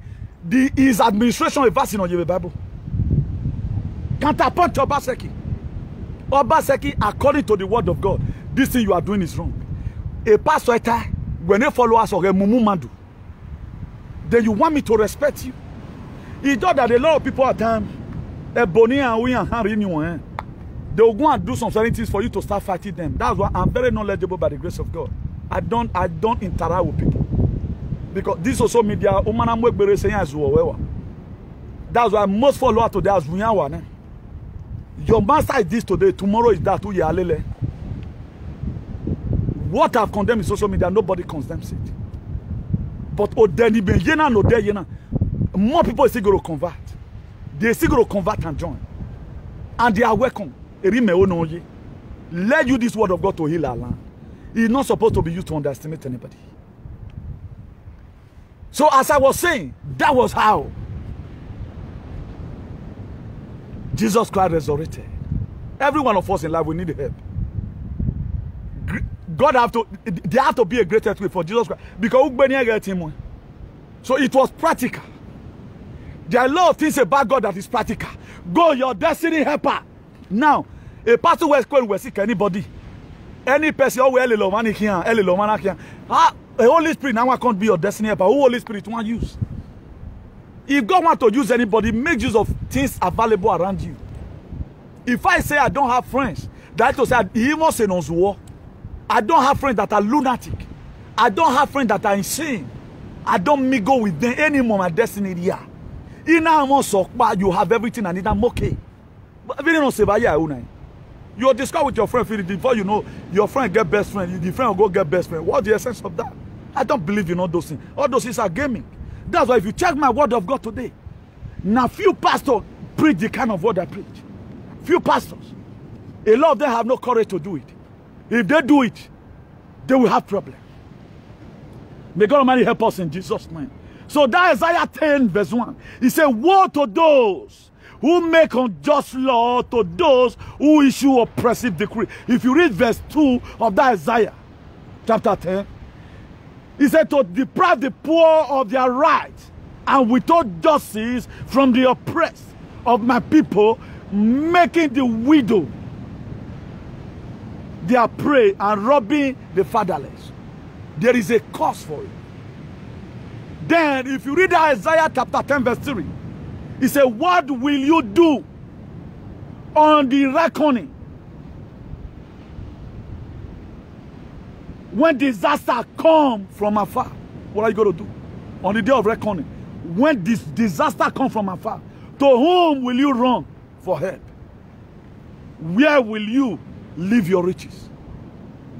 his administration is passing on your Bible. Counterpoint to Obaseki. Obaseki, according to the word of God, this thing you are doing is wrong. A pastor, when they follow us or a mumu mandu, then you want me to respect you. It's not that a lot of people at times, they will go and do some certain things for you to start fighting them. That's why I'm very knowledgeable by the grace of God. I don't interact with people. Because this social media, that's why most followers today as your master is this today, tomorrow is that. What I've condemned in social media, nobody condemns it. But more people are still going to convert. They're still going to convert and join. And they are welcome. Let you this word of God to heal our land. It's not supposed to be used to underestimate anybody. So as I was saying, that was how Jesus Christ resurrected. Every one of us in life, we need help. There have to be a great earthquake for Jesus Christ. Because so it was practical. There are a lot of things about God that is practical. Go, your destiny helper. Now, a pastor will seek anybody. Any person the Holy Spirit now can't be your destiny helper. Who Holy Spirit want to use? If God wants to use anybody, make use of things available around you. If I say I don't have friends, that to say he must say no war. I don't have friends that are lunatic. I don't have friends that are insane. I don't mingle with them anymore. My destiny here. You have everything I need. I'm okay. But you discuss with your friend before you know your friend get best friend. The friend will go get best friend. What's the essence of that? I don't believe in all those things. All those things are gaming. That's why if you check my word of God today, now few pastors preach the kind of word I preach. Few pastors. A lot of them have no courage to do it. If they do it, they will have problems. May God Almighty help us in Jesus' name. So that Isaiah 10 verse 1. He said, woe to those who make unjust law, to those who issue oppressive decree. If you read verse 2 of that Isaiah chapter 10, he said to deprive the poor of their rights and withhold justice from the oppressed of my people, making the widow their prey and robbing the fatherless. There is a cause for it. Then, if you read Isaiah chapter 10 verse 3, he said, what will you do on the reckoning when disaster comes from afar? What are you going to do on the day of reckoning? When this disaster comes from afar, to whom will you run for help? Where will you leave your riches?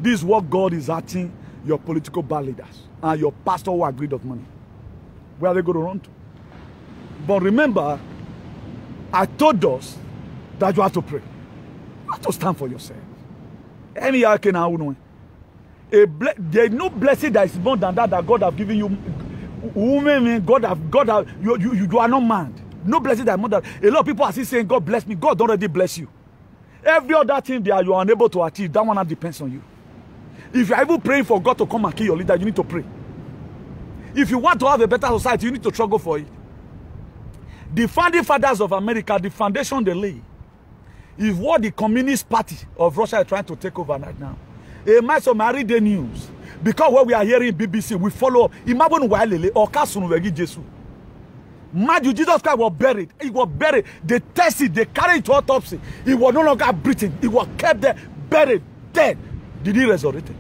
This is what God is asking your political bar leaders and your pastor who are greed of money. Where are they going to run to? But remember, I told us that you have to pray. You have to stand for yourself. There is no blessing that is more than that God have given you. Women, you are not mad. No blessing that is more than. A lot of people are still saying, God bless me. God already bless you. Every other thing that you are unable to achieve, that one depends on you. If you are even praying for God to come and kill your leader, you need to pray. If you want to have a better society, you need to struggle for it. The founding fathers of America, the foundation they lay, is what the Communist Party of Russia is trying to take over right now. A mass of read the news. Because what we are hearing in BBC, we follow. Imagine why or Kasunwegi Jesu. Mind you, Jesus Christ was buried. He was buried. They tested, they carried it to autopsy. He was no longer breathing. He was kept there, buried, dead. Did he resurrect?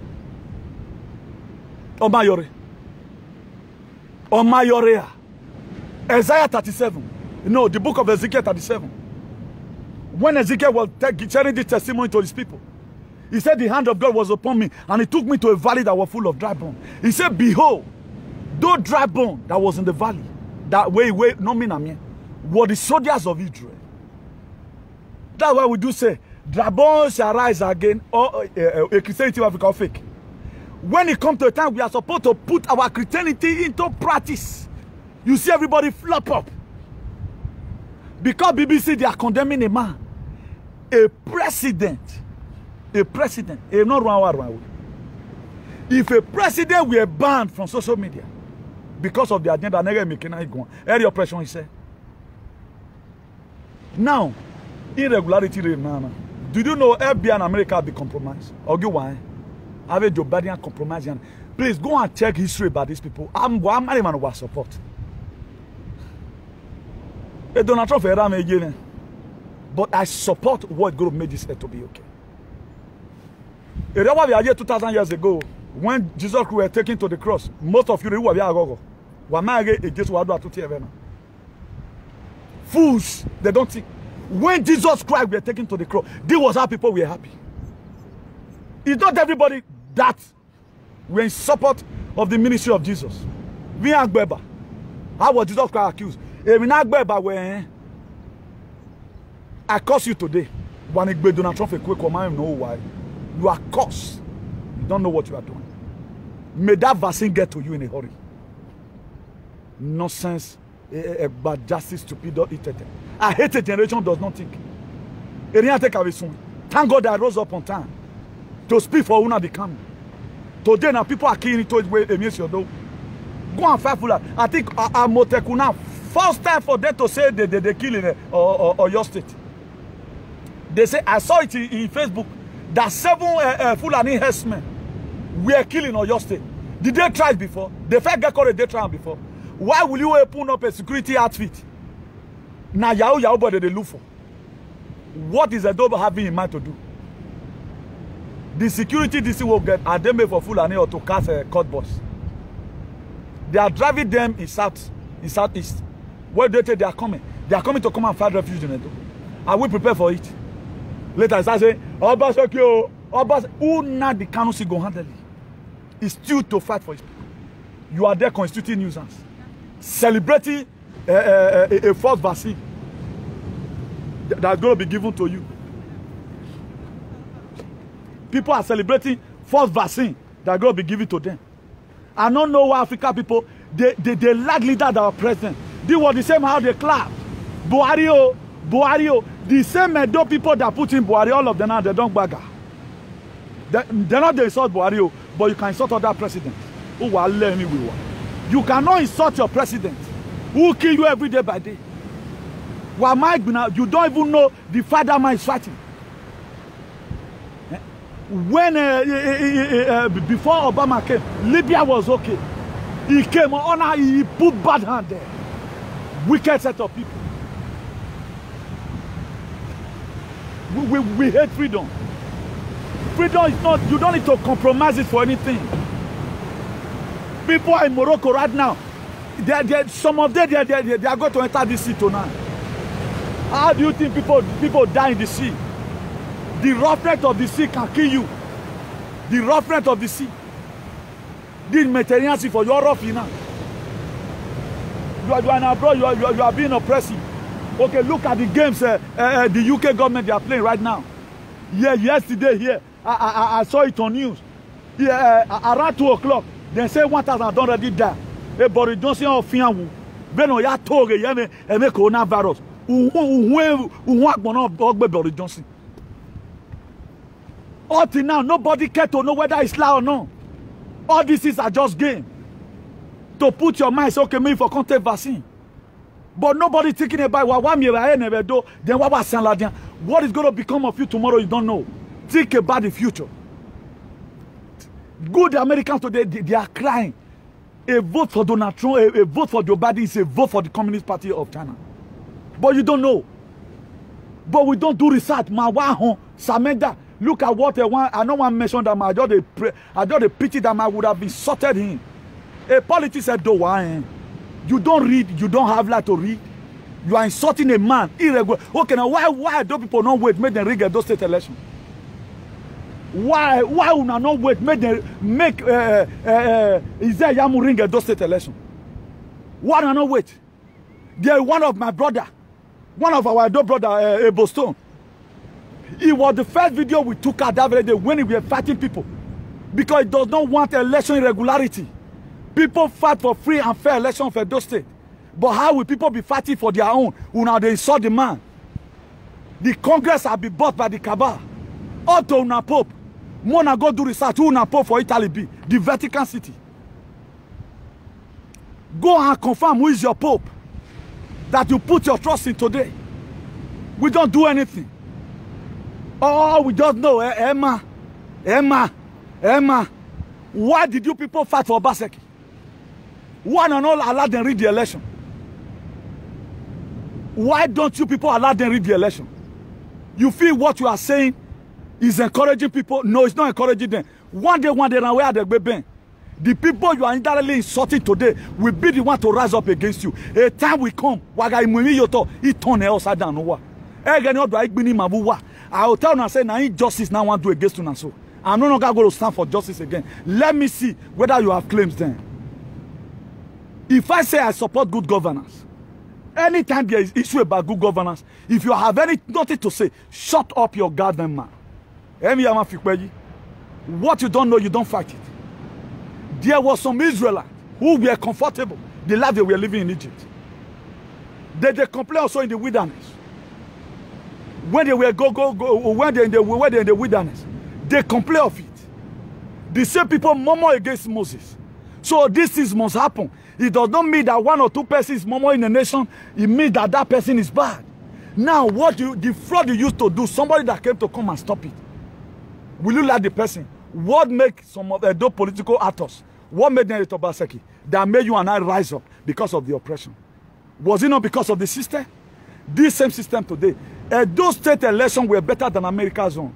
Omayore. Omayorea. Isaiah 37. No, the book of Ezekiel 37. When Ezekiel was sharing this testimony to his people, he said the hand of God was upon me and he took me to a valley that was full of dry bones. He said, behold, those dry bones that was in the valley, that way, no mean, were the soldiers of Israel. That's why we do say, dry bones shall rise again, or a Christianity of Africa fake. When it comes to a time, we are supposed to put our Christianity into practice. You see everybody flop up. Because BBC, they are condemning a man. A president. Not one. If a president were banned from social media because of the agenda, any oppression, he said. Now, irregularity. Do you know FBI and America have been compromised? Or you why? Have Joe Biden compromised? Please go and check history about these people. I'm not even going to support. Donald Trump, but I support what God made this earth to be okay. It was here 2,000 years ago. When Jesus were taken to the cross, most of you were agogo. Fools, they don't think. When Jesus Christ were taken to the cross, this was how people were happy. It's not everybody that were in support of the ministry of Jesus. We are Gbeba. How was Jesus Christ accused? I curse you today. You are cursed. You don't know what you are doing. May that vaccine get to you in a hurry. Nonsense, but justice, stupid, I hate a generation does not think. Thank God I rose up on time to speak for Una the coming. Today now people are killing it. Go and fight for that. I think Amotekuna first time for them to say they kill in or your state. They say I saw it in Facebook that 7 Fulani herdsmen were killing in your state. Did they try it before? They first get caught. They tried before. Why will you open up a security outfit? Now Yahoo body they look for. What is Adobe having in mind to do? The security DC will get are they made for Fulani or to cast a court boss? They are driving them in southeast. Where they are coming? They are coming to come and find refuge in Edo. Are we prepared for it? Later I start saying, who now the Kano go handle it? It's still to fight for it. You are there constituting nuisance. Celebrating a false vaccine that's going to be given to you. People are celebrating false vaccine that's going to be given to them. I don't know why African people, they like leaders that are president. They were the same how they clap. Buhari, the same Edo people that put in Buhari, all of them now, they don't bagger. They're not the insult Buhari, but you can insult other president. You cannot insult your president who kill you every day by day. You don't even know the father man is fighting. When before Obama came, Libya was okay. He came on, he put bad hand there. Wicked set of people. We hate freedom. Freedom is not, you don't need to compromise it for anything. People in Morocco right now, some of them they are going to enter the sea tonight. How do you think people die in the sea? The roughness of the sea can kill you. The roughness of the sea. This Mediterranean Sea for your rough now. You are now, bro. You are being oppressive. Okay, look at the games the UK government they are playing right now. Yeah, yesterday here I saw it on news. Yeah, around 2 o'clock they say 1,000 don't already die. Hey, Boris Johnson of Fianwu. Beno ya toge yeme eme coronavirus. Boris Johnson. Up till now, nobody cares to know whether it's lie or not. All this is a just game. To put your mind, say, okay, me for contact vaccine. But nobody thinking about what is going to become of you tomorrow, you don't know. Think about the future. Good Americans today, they are crying. A vote for Donald Trump, a vote for Joe Biden is a vote for the Communist Party of China. But you don't know. But we don't do research. Samenda. Look at what I don't want to mention that I just a pity that I would have insulted him. A politician said, you don't read, you don't have light to read. You are insulting a man. Irregular. Okay, now why do people not wait, make them rig those state elections? Why will not wait, make Isaiah Yamu ring those state elections? Why not wait? They're one of my brother, one of our adult brother, Ebo Stone. It was the first video we took out that very day when we were fighting people. Because it does not want election irregularity. People fight for free and fair election for those states. But how will people be fighting for their own? Now they insult the man. The Congress have been bought by the cabal. Otto Una Pope. Mona go do research. Who Una Pope for Italy be? The Vatican City. Go and confirm who is your Pope. That you put your trust in today. We don't do anything. Oh, we just know, Emma. Why did you people fight for Obaseki? Why not allow them read the election? Why don't you people allow them read the election? You feel what you are saying is encouraging people? No, it's not encouraging them. One day, now where they be. The people you are indirectly insulting today will be the one to rise up against you. A time will come. Waga imumi yoto. It turn upside down. I will tell you and say, now injustice now want to do against you. So I'm no longer going to stand for justice again. Let me see whether you have claims then. If I say I support good governance, anytime there is issue about good governance, if you have nothing to say, shut up your goddamn mouth. What you don't know, you don't fight it. There was some Israelites who were comfortable, the life they were living in Egypt. They complain also in the wilderness. When they were when they in the wilderness, they complain of it. The same people murmur against Moses. So this must happen. It does not mean that one or two persons murmur in the nation. It means that that person is bad. Now, the fraud you used to do, somebody that came to come and stop it. Will you like the person? What makes some of those political actors? What made them Obaseki? That made you and I rise up because of the oppression. Was it not because of the system? This same system today. Those state elections were better than America's own.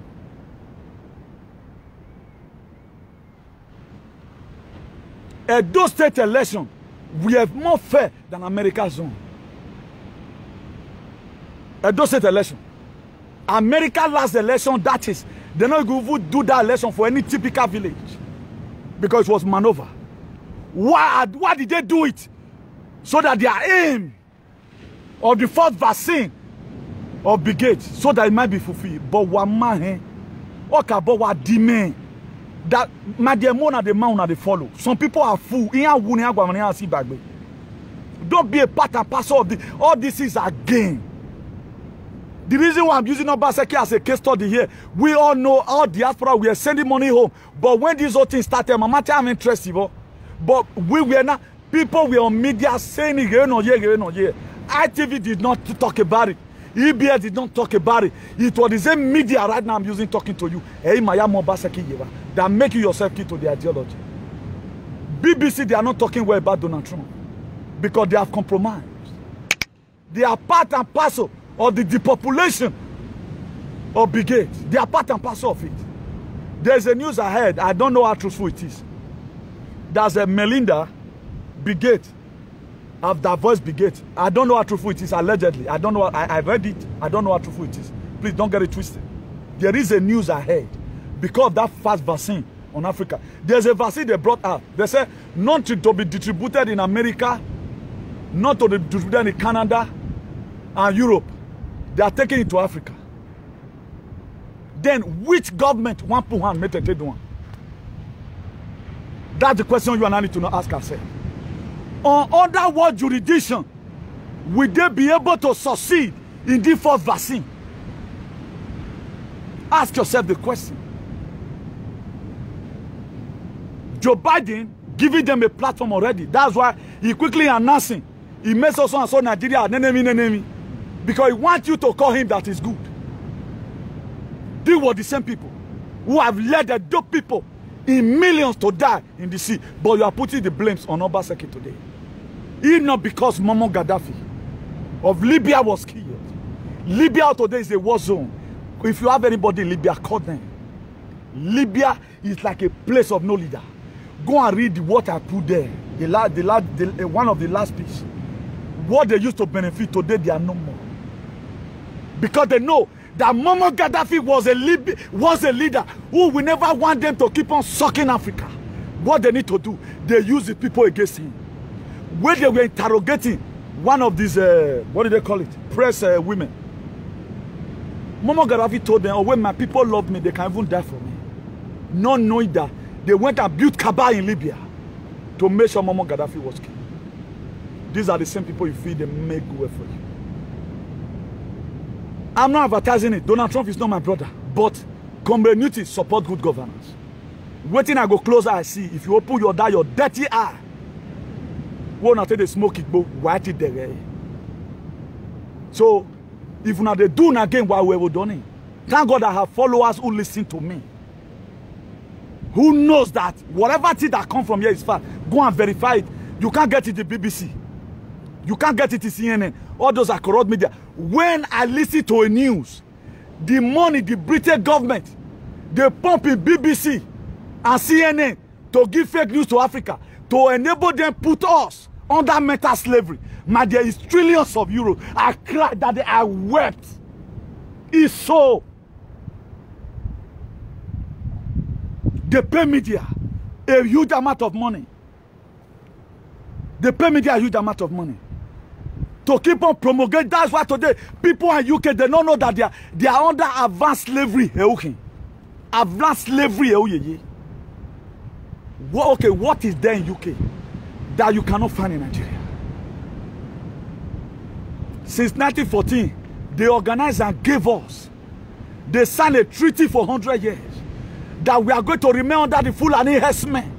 Those state elections were more fair than America's own. Those state elections. America last election, that is, they not even do that election for any typical village. Because it was maneuver. Why did they do it? So that their aim of the first vaccine of brigade, so that it might be fulfilled. But one man, but what demand that my demon at the mountain they follow. Some people are fool. Don't be a part and parcel of the. All this is a game. The reason why I'm using Obaseki as a case study here, we all know all diaspora, we are sending money home. But when this whole thing started, my matter I'm interested. But we were not, people were on media saying it, ITV did not talk about it. EBS did not talk about it. It was the same media right now I'm using talking to you. That make you yourself key to the ideology. BBC, they are not talking well about Donald Trump. Because they have compromised. They are part and parcel of the depopulation of brigade. They are part and parcel of it. There's a news ahead. I don't know how truthful it is. There's a Melinda brigade. Of that voice brigade. I don't know how truthful it is, allegedly. I don't know. I read it. I don't know how truthful it is. Please don't get it twisted. There is a news ahead because of that fast vaccine on Africa. There's a vaccine they brought out. They say not to be distributed in America, not to be distributed in Canada and Europe. They are taking it to Africa. Then which government want to hand make a trade one? That's the question you and I need to ask ourselves. On other world jurisdiction, will they be able to succeed in the first vaccine? Ask yourself the question. Joe Biden giving them a platform already. That's why he quickly announcing he makes us and so Nigeria an enemy. Because he wants you to call him that is good. These were the same people who have led the dope people in millions to die in the sea. But you are putting the blames on Obaseki today. If not because Muammar Gaddafi of Libya was killed. Libya today is a war zone. If you have anybody in Libya, call them. Libya is like a place of no leader. Go and read what I put there. One of the last pieces. What they used to benefit today, they are no more. Because they know that Muammar Gaddafi was a leader who will never want them to keep on sucking Africa. What they need to do, they use the people against him. When they were interrogating one of these, what do they call it? Press women. Muammar Gaddafi told them, oh, when my people love me, they can even die for me. Not knowing that they went and built Kaaba in Libya to make sure Muammar Gaddafi was killed. These are the same people you feel they make way for you. I'm not advertising it. Donald Trump is not my brother. But community support good governance. Waiting I go closer, I see. If you open your dirty eye, won't I take the smoke it, but white it there. So, if not they do again while we were done it. Thank God I have followers who listen to me. Who knows that whatever thing that comes from here is fact. Go and verify it. You can't get it in the BBC. You can't get it in CNN. All those are corrupt media. When I listen to a news, the money the British government, they pump in BBC, and CNN to give fake news to Africa, to enable them put us under mental slavery. Man, there is trillions of euros. I cried that day, I wept. It's so. They pay media a huge amount of money. They pay media a huge amount of money to keep on promulgating. That's why today people in UK, they don't know that they are under advanced slavery. Advanced slavery. Okay, what is there in UK that you cannot find in Nigeria? Since 1914, they organized and gave us. They signed a treaty for 100 years that we are going to remain under the Fulani herdsmen.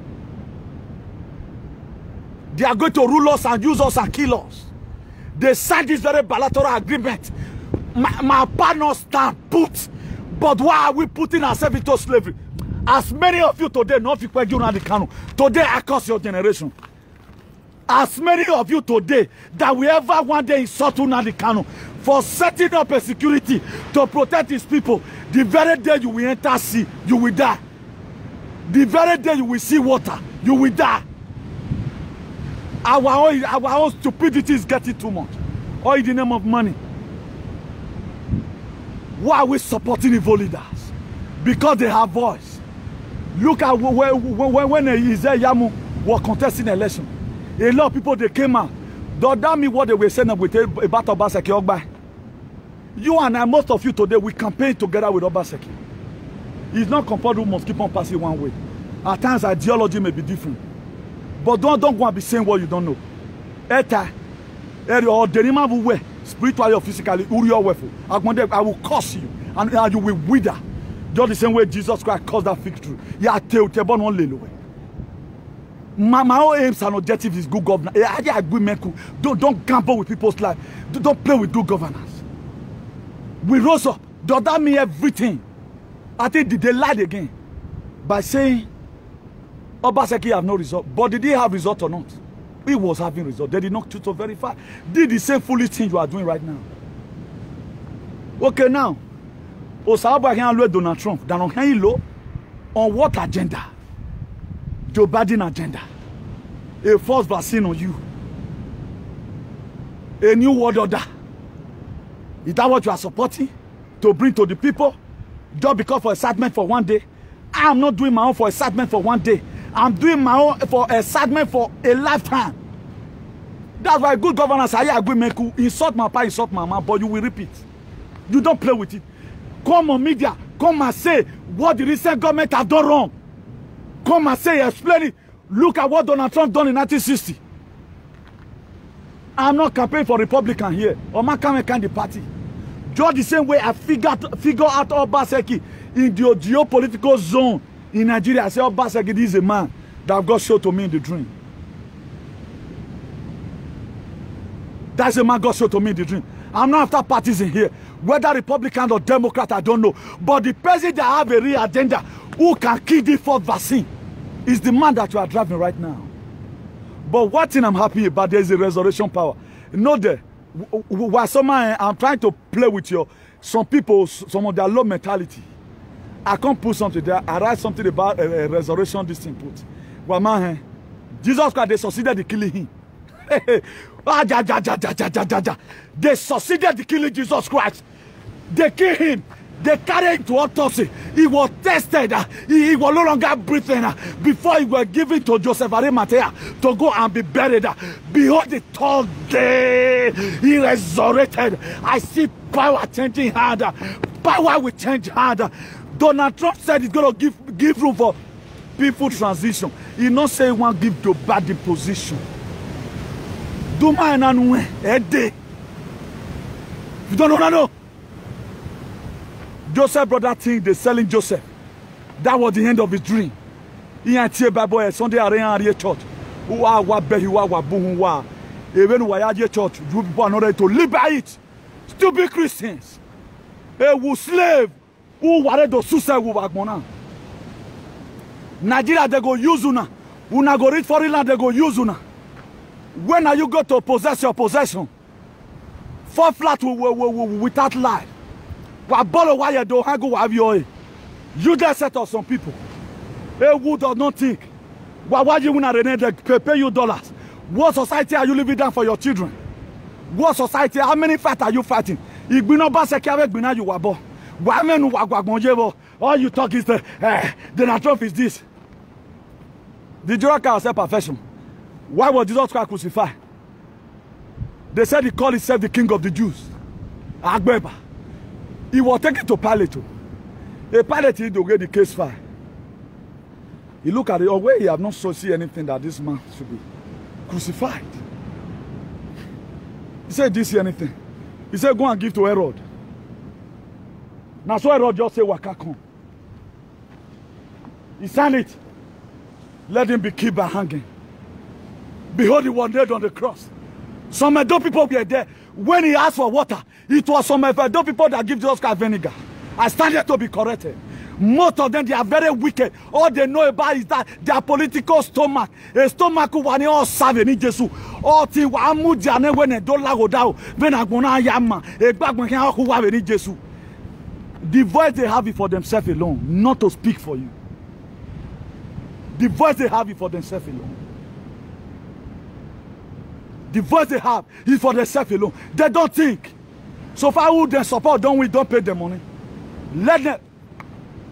They are going to rule us and use us and kill us. They signed this very bilateral agreement. My partners stand put. But why are we putting ourselves into slavery? As many of you today, not today I curse your generation. As many of you today that we ever one day insult Nnamdi Kanu for setting up a security to protect his people, the very day you will enter sea, you will die. The very day you will see water, you will die. Our own stupidity is getting too much. All in the name of money. Why are we supporting evil leaders? Because they have voice. Look at when Isaiah Yamu was contesting election. A lot of people, they came out. Does that mean what they were saying about Obaseki Ogba? You and I, most of you today, we campaign together with Obaseki. It's not compulsory, we must keep on passing one way. At times, ideology may be different. But don't go and be saying what you don't know. Or spiritually or physically, I will curse you and you will wither. Just the same way Jesus Christ caused that fig tree. My own aims and objectives is good governance. Don't gamble with people's life. Don't play with good governance. We rose up. Does that mean everything? I think they lied again by saying Obaseki have no result. But did he have result or not? He was having result. They did not choose to verify. Did the same foolish thing you are doing right now. Okay, now. Osaba can Donald Trump. On what agenda? Joe Biden agenda. A false vaccine on you. A new world order. Is that what you are supporting? To bring to the people? Just because for excitement for one day? I am not doing my own for excitement for one day. I'm doing my own for excitement for a lifetime. That's why good governance, I agree, make you insult my pa, insult my mama, but you will repeat. You don't play with it. Come on media, come and say what the recent government have done wrong. Come and say, explain it. Look at what Donald Trump done in 1960. I'm not campaigning for Republican here. Or my kind of party. Just the same way I figure out Obaseki in the geopolitical zone in Nigeria. I say Obaseki is a man that God showed to me in the dream. That's a man God showed to me in the dream. I'm not after parties in here. Whether Republican or Democrat, I don't know. But the person that have a real agenda who can kill the fourth vaccine is the man that you are driving right now. But one thing I'm happy about, there is a resurrection power. You know that while I'm trying to play with some people, some of their low mentality. I can't put something there. I write something about a resurrection, this thing put. Well, man, Jesus Christ, they succeeded in killing him. They succeeded in killing Jesus Christ. They killed him. They carried him to autopsy. He was tested. He was no longer breathing before he was given to Joseph Arimathea to go and be buried. Behold, the third day he resurrected. I see power changing hand. Power will change hand. Donald Trump said he's going to give room for peaceful transition. He not say he want to give the bad position. Do my nanwe ede. You don't know. Joseph brought that thing, they selling Joseph. That was the end of his dream. He ain't here by boy Sunday area church. Wa behi wa buhun wa. Even wa church, you people are not ready to live by it. Stupid Christians. Who slave. Who were to suicide with Wagbona. Nigeria, they go use una. Una go reach foreign land, they go use una. When are you going to possess your possession? Fall flat without life. You just set up some people. who does not think? Why you want to pay you dollars? What society are you living down for your children? What society? How many fights are you fighting? All you talk is the Trump is this. The Jesus Christ said perfection. Why was Jesus Christ crucified? They said he called himself the king of the Jews. Agbeba. He was taken to Pilate. A Pilate he to get the case file. He look at it, or where he have not so see anything that this man should be crucified. He said, "Do you see anything?" He said, "Go and give to Herod." Now so Herod just say, "Waka come." He signed it. Let him be killed by hanging. Behold, he was nailed on the cross. Some Edo people were there. When he asked for water, it was some Edo people that give Jesus Christ vinegar. I stand here to be corrected. Most of them, they are very wicked. All they know about is that their political stomach. A stomach who want all serving in Jesus. All things wamu jane when they don't like odao. When I go na yama, a back when who have in Jesus. The voice they have it for themselves alone, not to speak for you. The voice they have it for themselves alone. The voice they have is for themselves alone. They don't think. So far, who they support, don't pay them money. Let them.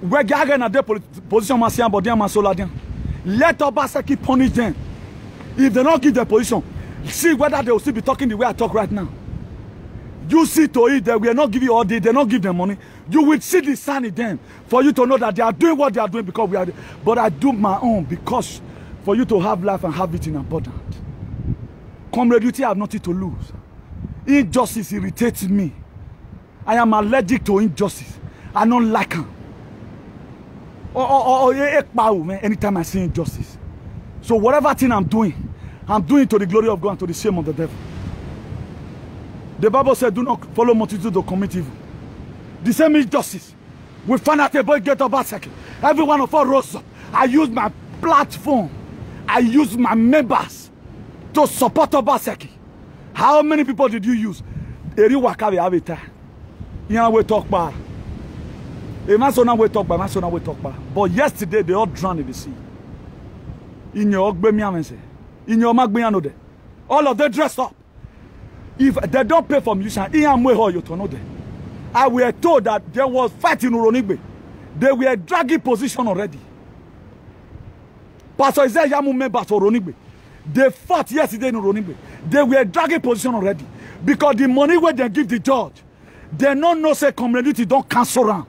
We're getting at their position. Let Obaseki punish them. If they don't give their position, see whether they will still be talking the way I talk right now. You see to it that we are not giving you all day, they not give them money. You will see the sign in them for you to know that they are doing what they are doing because we are. But I do my own because for you to have life and have it in abundance. Community, I have nothing to lose. Injustice irritates me. I am allergic to injustice. I don't like them. Anytime I see injustice. So whatever thing I'm doing to the glory of God and to the shame of the devil. The Bible said, do not follow multitude to commit evil. The same injustice. We find out a boy get up second. Every one of us rose up. I use my platform. I use my members to support Obaseki. How many people did you use? Eri waka we have it. You we talk about. A man so now we talk about. But yesterday they all drowned in the sea. In your Ogbemiamense. In your Magbianode. All of them dressed up. If they don't pay for musician, I were told that there was fight in Uronigbe. They were dragging position already. Pastor Isaiah Yamu members for Uronigbe. They fought yesterday in Uronigbe. They were dragging position already. Because the money where they give the judge, they don't know say community don't cancel around.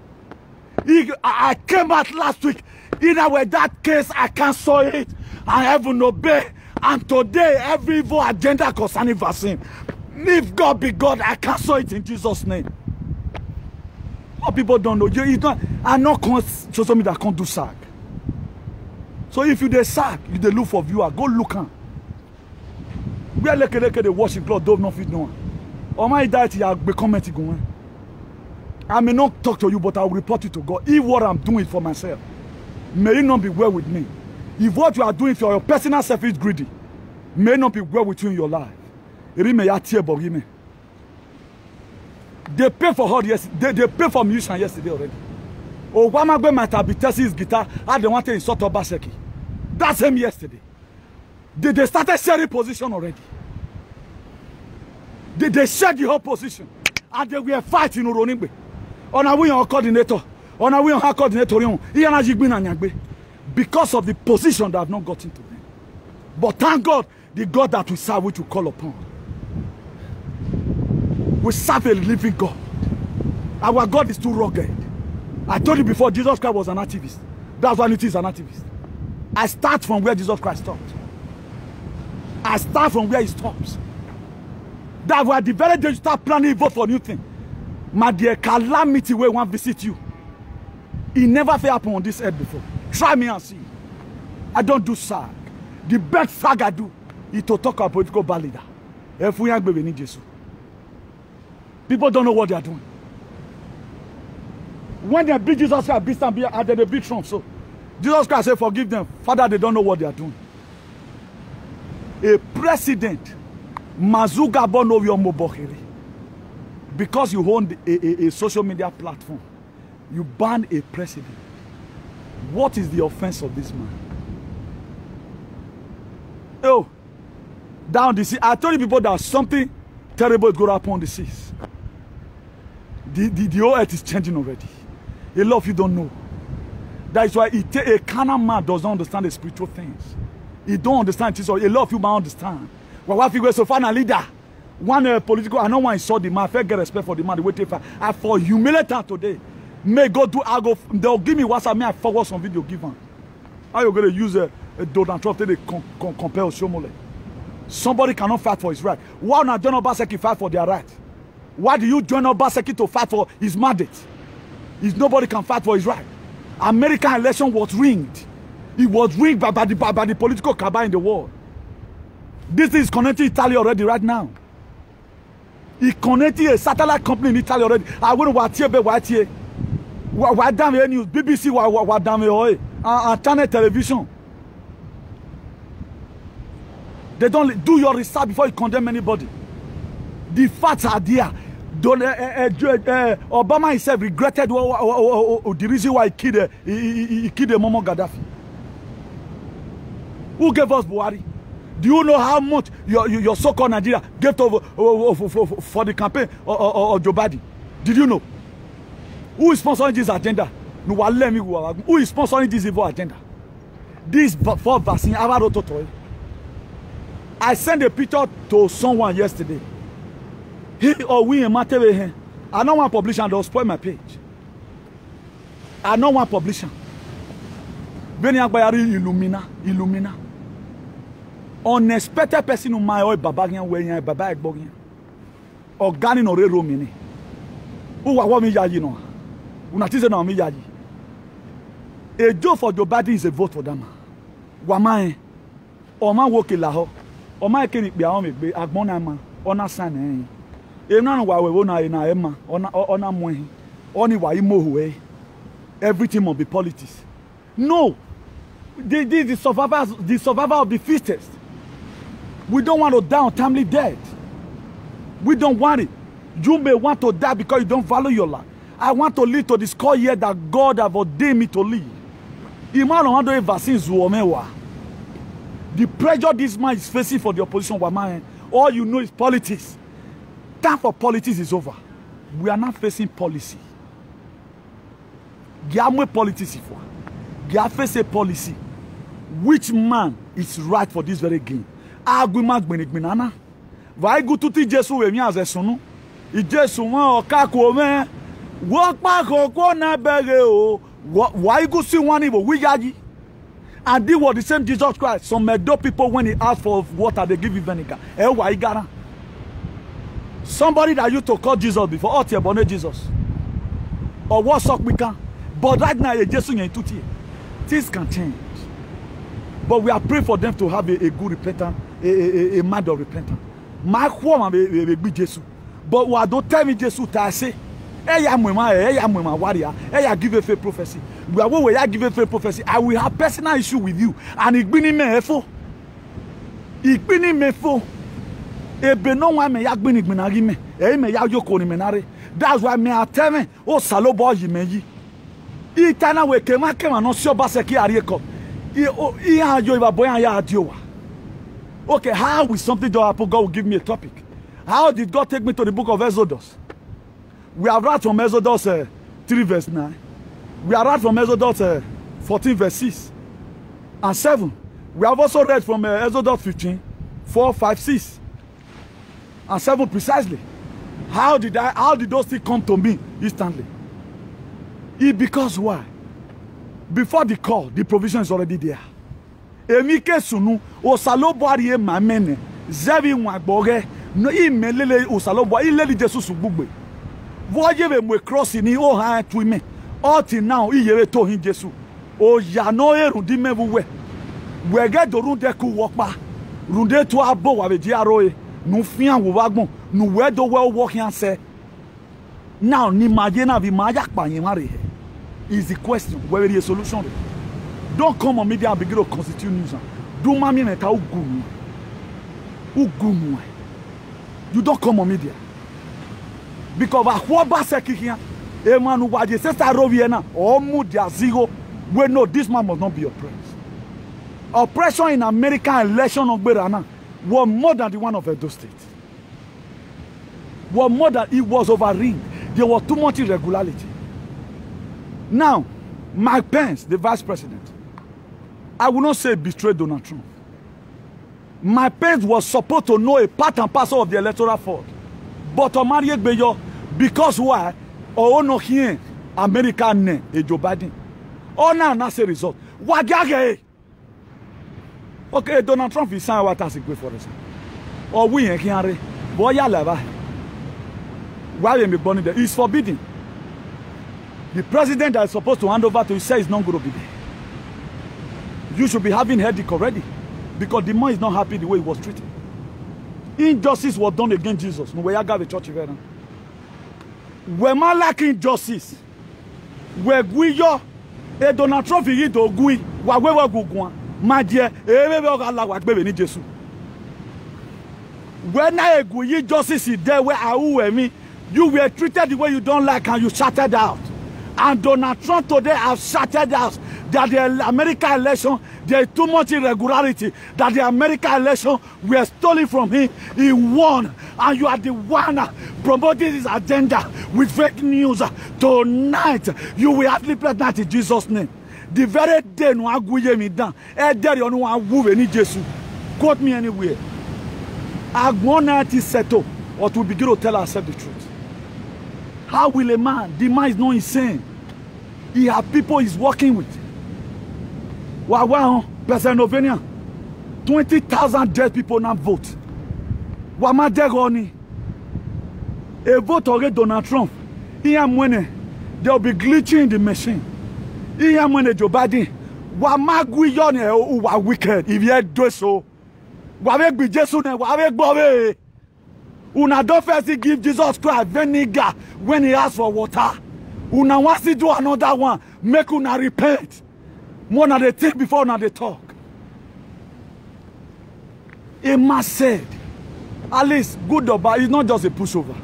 I came out last week. In our that case, I cancel it. I haven't obeyed. And today, every evil agenda concerning vaccine. If God be God, I cancel it in Jesus' name. What people don't know, I'm not social media can't do sack. So if you dey sack, you dey look for viewer, go look am. We are like they worship God, don't know fit no one. Or my diet you be commenting going. I may not talk to you, but I will report it to God. If what I'm doing for myself, may it not be well with me. If what you are doing for your personal self is greedy, may not be well with you in your life. They pay for her yesterday. They pay for musician yesterday already. Obama might have been testing his guitar. I don't want to insult Obaseki. That's him yesterday. They started sharing position already. They shared the whole position. And they were fighting in Uronigbe. On a way on coordinator. On a way on her coordinator. Because of the position that have not gotten to them. But thank God, the God that we serve, which we call upon. We serve a living God. Our God is too rugged. I told you before, Jesus Christ was an activist. That's why it is an activist. I start from where Jesus Christ stopped. I start from where he stops. That's why the very day you start planning vote for new thing, my dear, calamity will want to visit you. It never happened on this earth before. Try me and see. I don't do sag. The best sag I do is to talk about political bad leader. If we have baby need Jesus. People don't know what they are doing. When they beat Jesus Christ, beat them, and then they beat Trump. So Jesus Christ said, forgive them. Father, they don't know what they are doing. A president, Mazuga Bonovio Mobohiri, because you own a social media platform, you ban a president. What is the offense of this man? Oh, down the sea. I told you people that something terrible is going to happen on the seas. The whole earth is changing already. A lot of you don't know. That is why a carnal man does not understand the spiritual things. He don't understand it. So a lot of you might understand. Well, if you go so far a leader, one political, I know one saw the man, I get respect for the man, the way for I for humiliate her today. May God do, they'll give me WhatsApp, may I forward some video given. How you going to use a Donald Trump to compare Oshomole? Somebody cannot fight for his right. Why not John Obaseki fight for their right? Why do you join Obaseki to fight for his mandate? If nobody can fight for his right. American election was rigged. It was rigged by the political cabal in the world. This is connecting Italy already right now. It connected a satellite company in Italy already. I wouldn't watch here, but watch here. What damn news? BBC, what damn and channel television. They don't do your research before you condemn anybody. The facts are there. Obama himself regretted the reason why he killed Muammar Gaddafi. Who gave us Buhari? Do you know how much your so-called Nigeria gave for the campaign of Joe Biden? Did you know? Who is sponsoring this agenda? Who is sponsoring this evil agenda? This for vaccine. I sent a picture to someone yesterday. He or we in matter. I don't want publishing, they'll spoil my page. I don't want publishing. Illumina. Unexpected person who my oil babagian way baba egbogian. Organic no rero mini. Who wa me yayi no. Unatize no me yayi. A job for Joe Biden is a vote for them. Wama Oma woke laho. Oma keni be awon me gbe agbon na ma. Ona san eh. Everything must be politics. No. The survivor of the fittest. We don't want to die untimely dead. We don't want it. You may want to die because you don't value your life. I want to live to the score year that God have ordained me to live. The pressure this man is facing for the opposition, all you know is politics. Time for politics is over. We are not facing policy. Politics face a policy. Which man is right for this very game? Argument benigminana. Vai go to Jesus we mi azesunu. Jesus won okako me. Wo pa koko na bere o. Why go see one evil we yaji? And they were the same Jesus Christ. Some Medo people when he asked for water they give you vinegar. Why gara? Somebody that used to call Jesus before, oh, Tiabone Jesus. Or what's up we can. But right now, things can change. But we are praying for them to have a good repentance, a mind of repentance. My woman will be Jesus. But what don't tell me Jesus to say, hey, I'm warrior, hey, I give a fair prophecy. We are where I give a fair prophecy. I will have personal issue with you. And it's been in me for. It's been in me for. That's why me I tell me, oh salobo yimeyi. Itana we kema no sio baseki arieko. Okay, how will something do happen? God will give me a topic. How did God take me to the book of Exodus? We have read from Exodus 3 verse 9. We have read from Exodus 14 verse 6 and 7. We have also read from Exodus 15, 4, 5, 6. And 7 precisely. How did those things come to me instantly? Because why? Before the call, the provision is already there. Emike sunu osalobo ariye mamene zevi nwagboge no imelele osalobo ileli Jesus gbugbe. Voye be mo cross ni o han twime. All till now iyere to hin Jesus. O ya no erun di mebuwe. Wege dorun de ku wopa. Runde to abo wa be di aroe. No fear wo wagbon no where do well walk here say now ni maje na bi maja payin mare is the question where is the solution. Don't come on media and begin to constitute news. Do mami meta ugumu you don't come on media because a whole baseki here e manu waje sister rovi na o mu dia zero We know this man must not be oppressed. Oppression in American election of Berana was more than the one of Edo State. Was more than it was overridden. There was too much irregularity. Now, Mike Pence, the vice president, I will not say betrayed Donald Trump. Mike Pence was supposed to know a part and parcel of the electoral fraud. But Omari Egbeyo, because why? Oh no here, America ne, Joe Biden. Oh now, that's a result. Wagage. Okay, Donald Trump is saying what has it for us. Or we ain't here. Boy, ya lava. Why am I born there? It's forbidden. The president that is supposed to hand over to you says not going to be there. You should be having headache already. Because the man is not happy the way he was treated. Injustice was done against Jesus. No way I got the church here. When man lacking justice, where we yo, Donald Trump is to gui, wa we go my dear, Jesus. When I agree justice is there where I me, you were treated the way you don't like and you shouted out. And Donald Trump today has shouted out that the American election, there is too much irregularity, that the American election were stolen from him. He won. And you are the one promoting this agenda with fake news. Tonight, you will have sleepless night in Jesus' name. The very day no aguye me down. There you know any Jesus. Quote me anywhere. Agona is settled, or to begin to tell ourselves the truth. How will a man? The man is not insane. He has people he's working with. Wow, Pennsylvania, 20,000 dead people now vote. Wama degoni. A vote against Donald Trump. There will be glitching in the machine. Joe Biden. Wama guyon who are wicked. If you do so, wavek be Jesus ne wavek bobe. Una don't first give Jesus Christ vinegar when he asks for water. Una wants to do another one. Make una repent. More than they think before now they talk. A man said, at least good or bad, it's not just a pushover.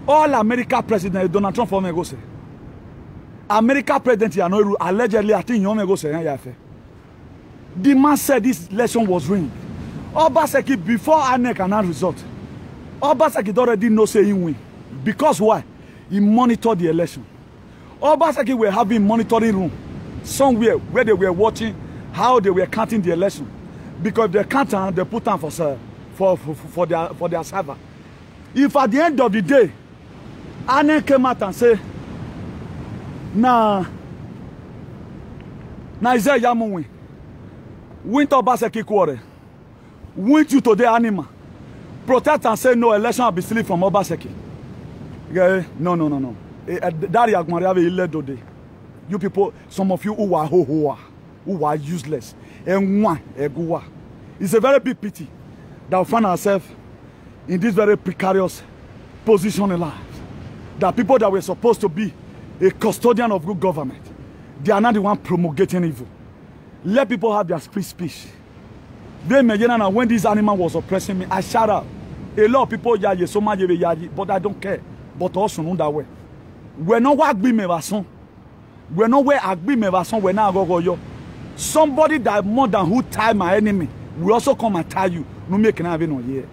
All America president Donald Trump for me go say. America president allegedly I think you go say the man said this election was rigged. Obaseki before INEC announced result. Obaseki already know say he win. Because why? He monitored the election. Obaseki were having monitoring room somewhere where they were watching how they were counting the election. Because they count and they put them for their server. If at the end of the day, INEC came out and say, is there yamu win? Win to Obaseki quarter. Win you today animal. Protest and say no election will be stealing from Obaseki. Yeah, no. You people, some of you who are useless. It's a very big pity that we find ourselves in this very precarious position in life. That people that were supposed to be a custodian of good government, they are not the one promulgating evil. Let people have their free speech. When this animal was oppressing me, I shout out. A lot of people yaye so much yaye, but I don't care. But also know that way. We're not what be me vason. We're not where I be me vason. We're not go yo. Somebody that more than who tie my enemy will also come and tie you. No make an no here.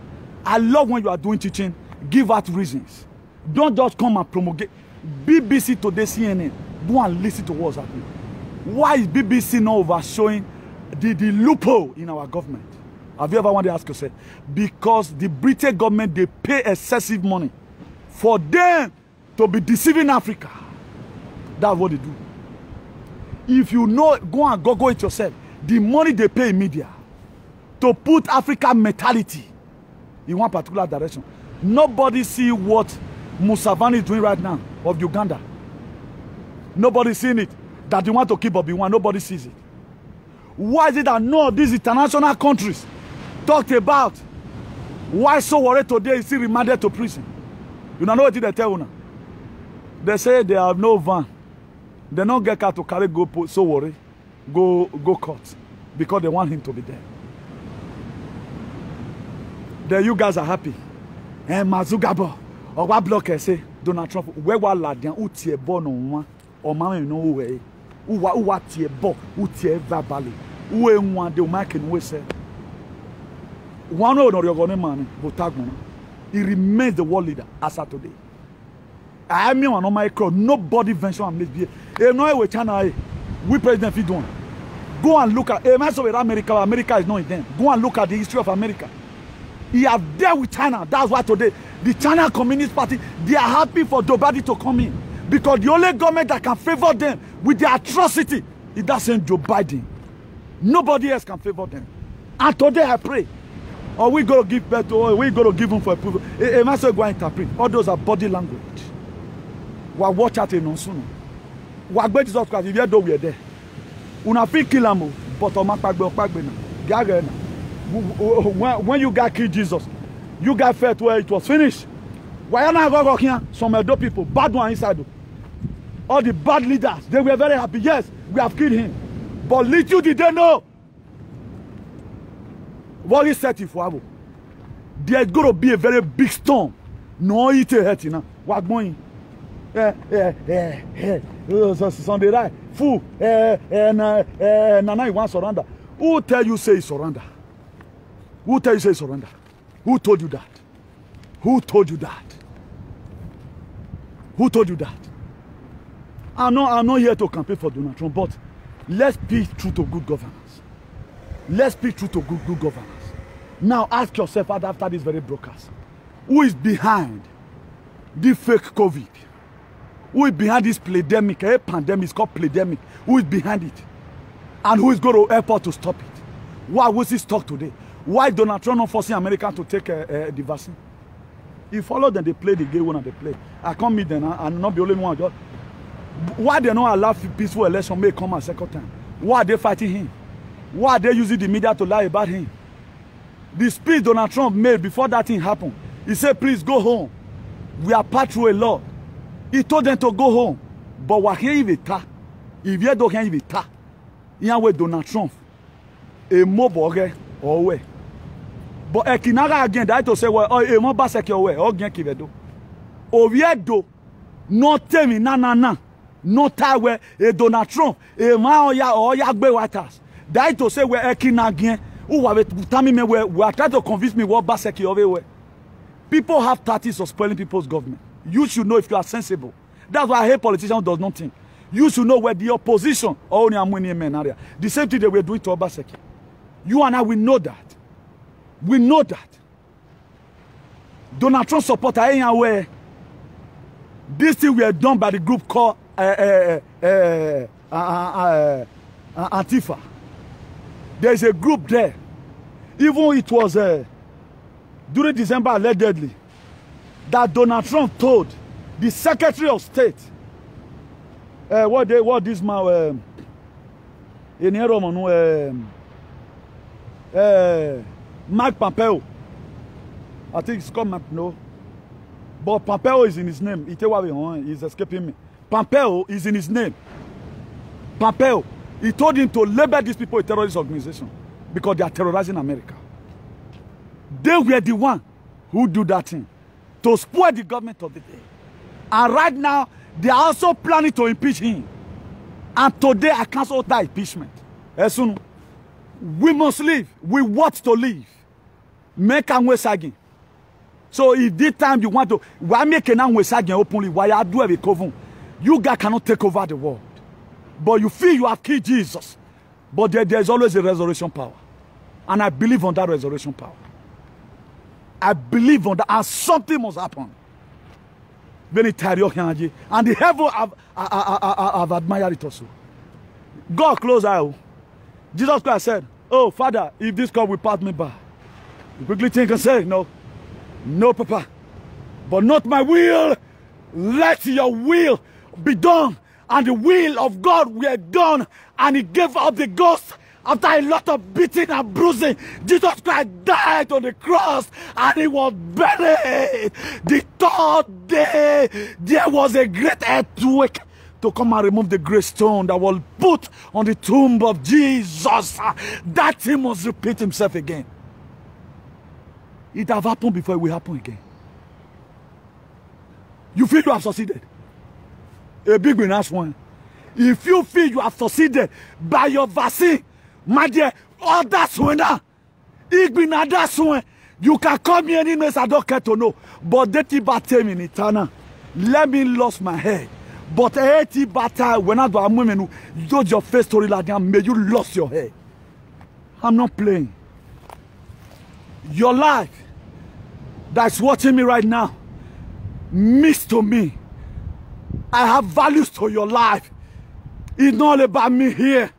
I love when you are doing teaching. Give out reasons. Don't just come and promulgate. BBC today, CNN. Go and listen to what's happening. Why is BBC not overshowing the loophole in our government? Have you ever wanted to ask yourself? Because the British government, they pay excessive money for them to be deceiving Africa. That's what they do. If you know, go and Google it yourself. The money they pay in media to put African mentality in one particular direction. Nobody see what Museveni is doing right now of Uganda. Nobody seeing it. That they want to keep Obi-Wan. Nobody sees it. Why is it that none of these international countries talked about why Sowore today is still remanded to prison? You know what they tell you now? They say they have no van. They don't get car to carry go Sowore, go court because they want him to be there. Then you guys are happy. And Mazugabo or what blocker say Donald Trump where wa ladian utie born on one or man no way. Uwa tie bo, utie verbally. Uwe mwande umake nwe se. One or your man, Botagman. He remains the world leader as of today. I mean, on my crowd, nobody venture and let's be. No way, China, we president feed one. Go and look at America. America is not in them. Go and look at the history of America. He have dealt with China. That's why today the China Communist Party, they are happy for nobody to come in. Because the only government that can favor them with their atrocity is that same Joe Biden. Nobody else can favor them. And today I pray. Or we go to give birth to, or we go to give them for approval. A master go and interpret. All those are body language. We watch out in soon. We are going to Jesus Christ. If you don't, we are there. Una fi kill am, but o ma pagbe na. When you got killed Jesus, you got felt where it was finished. Why not go here? Some Edo people, bad one inside. All the bad leaders, they were very happy. Yes, we have killed him. But little did they know what he said for Abo. There's going to be a very big storm. No, it hurt, you know. What going? Sunday right. Fool. Nana, you want surrender. Who tell you say surrender? Who tell you say surrender? Who told you that? Who told you that? Who told you that? I'm not here to campaign for Donald Trump, but let's speak true to good governance. Let's speak true to good governance. Now ask yourself after this very broadcast, who is behind the fake COVID? Who is behind this pandemic? A pandemic is called pandemic. Who is behind it? And who is going to help us to stop it? Why was he stuck today? Why Donald Trump not forcing America to take the vaccine? He followed them, they play the game one and they play. I can't meet them and not be only one. Just, why they not allow peaceful election may come a second time? Why are they fighting him? Why are they using the media to lie about him? The speech Donald Trump made before that thing happened, he said, please go home. We are passed through a lot. He told them to go home. But what he even ta? If you don't even ta, you with Donald Trump, a mobile or way. But Ekinaga again, that to say, well, oh, a mobile secure way, or again, Kivedo. Oviedo, no tell me, na. No tie where a Donald Trump, a Maoya or Yagbe Waters. That to say, where Ekinaga, who are telling me where we are trying to convince me what Baseki over where. People have tactics of spoiling people's government. You should know if you are sensible. That's why I hate politicians who does not think. You should know where the opposition or only men area. The same thing they were doing to Obaseki. You and I, we know that. We know that. Donald Trump supporter ain't aware. This thing were done by the group called Antifa. There's a group there. Even it was during December allegedly that Donald Trump told the Secretary of State what this man Mike Pompeo. I think it's called Mike, no. But Pompeo is in his name. He's escaping me. Pompeo is in his name. Pompeo. He told him to label these people a terrorist organization because they are terrorizing America. They were the one who do that thing to spoil the government of the day. And right now, they are also planning to impeach him. And today, I cancel that impeachment. As soon we must leave. We want to leave. Make and way again. So if this time you want to, why make an way again openly? Why I do have a coven? You guys cannot take over the world. But you feel you have killed Jesus. But there's always a resurrection power. And I believe on that resurrection power. I believe on that. And something must happen. And the heaven have admired it also. God close eye. Jesus Christ said, oh, Father, if this cup will pass me by. You quickly think and say, no. No, Papa. But not my will. Let your will be done. And the will of God were done. And he gave up the ghost. After a lot of beating and bruising, Jesus Christ died on the cross and he was buried. The third day, there was a great earthquake to come and remove the great stone that was put on the tomb of Jesus. That thing must repeat himself again. It have happened before it will happen again. You feel you have succeeded. A big win, that's one. If you feel you have succeeded by your vaccine, my dear, all that's winner. You can call me any names I don't care to know. But that battle in eternal. Let me lose my head. But a battle when I do a woman who use your face story like that, may you lose your head. I'm not playing. Your life that's watching me right now means to me. I have values to your life. It's not about me here.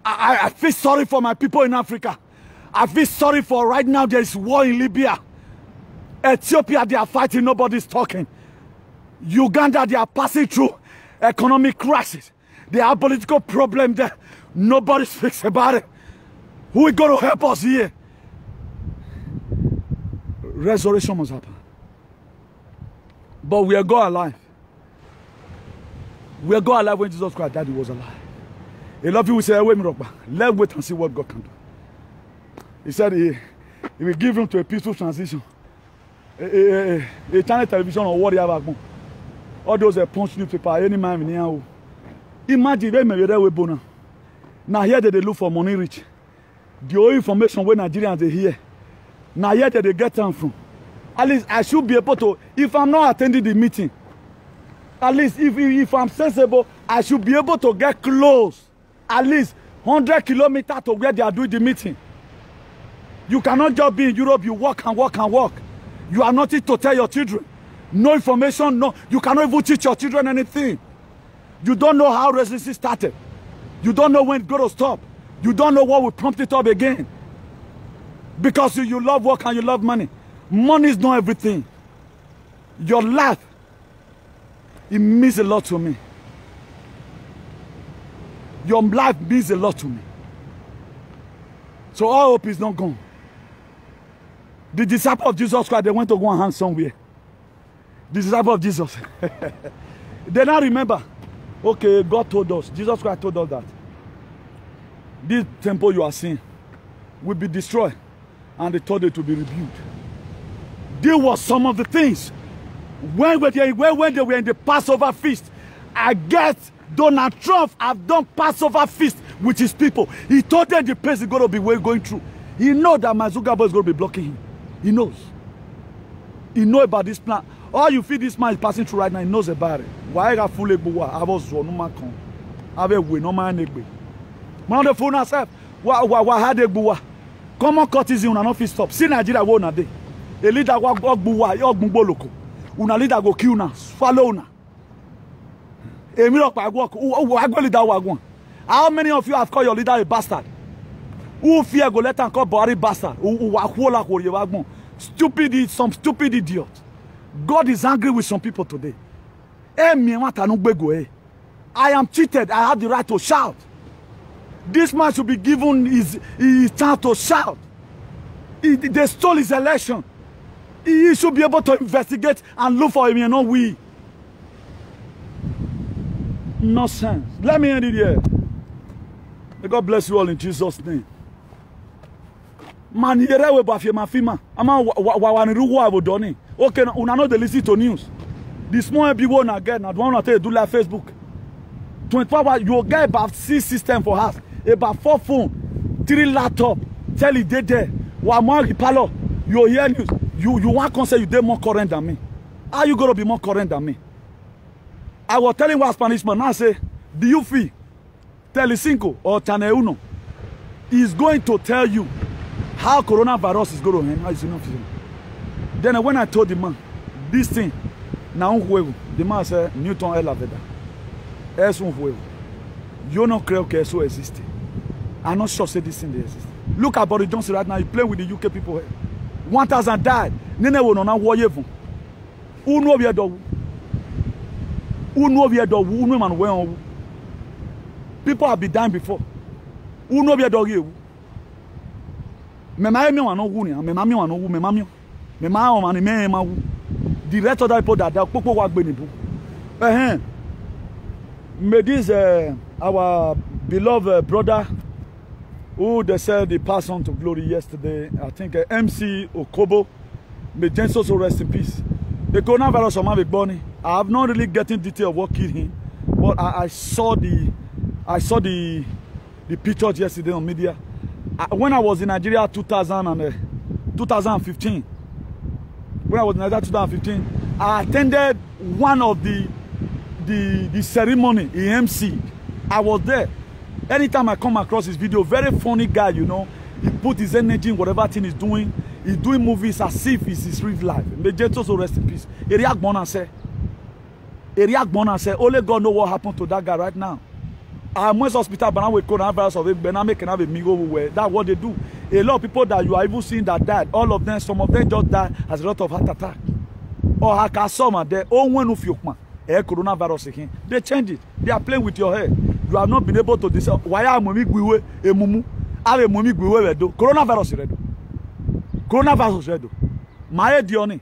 I feel sorry for my people in Africa. I feel sorry for right now there is war in Libya. Ethiopia, they are fighting, nobody's talking. Uganda, they are passing through economic crisis. They have political problem there. Nobody speaks about it. Who is going to help us here? Resurrection must happen. But we are God alive. We are God alive when Jesus Christ died, he was alive. A lot of people say, wait, let's wait and see what God can do. He said he will give him to a peaceful transition. A channel television or whatever. All those punch newspaper, any man in here. Imagine they may be there with Bona. Now here they look for money rich. The only information where Nigerians they hear. Now here they get them from. At least I should be able to, if I'm not attending the meeting, at least if I'm sensible, I should be able to get close. At least 100 kilometers to where they are doing the meeting. You cannot just be in Europe, you walk and walk and walk. You are nothing to tell your children. No information, no. You cannot even teach your children anything. You don't know how residency started. You don't know when it's going to stop. You don't know what will prompt it up again. Because you love work and you love money. Money is not everything. Your life, it means a lot to me. Your life means a lot to me. So all hope is not gone. The disciples of Jesus Christ, they went to go and hang somewhere. The disciples of Jesus. They now remember, okay, God told us, Jesus Christ told us that this temple you are seeing will be destroyed and the third day to be rebuilt. There was some of the things when they were in the Passover feast. I guess Donald Trump have done Passover feast with his people. He told them the place is going to be going through. He knows that Mazugabo is going to be blocking him. He knows. He knows about this plan. All you feel this man is passing through right now, he knows about it. Why I fool Ebuwa? I was on my con. I will no man negbe. Man on the phone herself. Why had Ebuwa? Common courtesy una no fit stop. See Nigeria wo na dey. A leader wa Ogbuwa, Ogbugbo loko. Una leader go kill una, swallow una. Emi ro pa work. Who go leader wa go? How many of you have called your leader a bastard? Who fear go let am call Buhari bastard? Stupid, some stupid idiot. God is angry with some people today. I am cheated. I have the right to shout. This man should be given his chance to shout. They stole his election. He should be able to investigate and look for him, and not we. Nonsense. Let me end it here. May God bless you all in Jesus' name. Man, here we go for my firma. Ama waniru wa bodoni. Okay, una no dey listen to news. The small people na get na one tell you do like Facebook. 24 hours you get about 6 system for house, about 4 phone, 3 laptop. Tell it dey there. Wa more palo. You hear news. You want to say you dey more current than me. How you gonna be more current than me? I was telling one Spanish man now say, do you feel Telecinco or Channel Uno is going to tell you how coronavirus is going to end? How is it not feeling? Then when I told the man, this thing, now the man said, Newton Elaveda. You don't care okay, so exist. I'm not sure say this thing they exist. Look at Boris Johnson right now, he playing with the UK people. 1,000 died. Nene will not war even. Who know where the who know where the woman went? People have been dying before. Who know where the you? Me mami wa no wu ni, me mami wa no wu, me mami. Me ma o mani me ma wu. The rest of the people that popo wa gbe ni bu. May this our beloved brother who they said he passed on to glory yesterday, I think MC Okobo, may Jesus rest in peace. The coronavirus of my big bunny, I have not really gotten detail of what killed him, But I saw the pictures yesterday on media. When I was in Nigeria 2015, when I was in Nigeria 2015, I attended one of the ceremony in MC. I was there. Anytime I come across his video, very funny guy, you know. He put his energy in whatever thing he's doing. He's doing movies as if it's his real life. May Jesus rest in peace. Eriak Bonanse. Only God knows what happened to that guy right now. I went to hospital, but now with coronavirus of it, but now can have a mingle where that's what they do. A lot of people that you are even seeing that died, all of them, some of them just died as a result of heart attack. Or Hakasoma, their own one of you, coronavirus again. They change it. They are playing with your head. You have not been able to decide why am I going a mumu. I am going to do coronavirus. Coronavirus. My Dioni.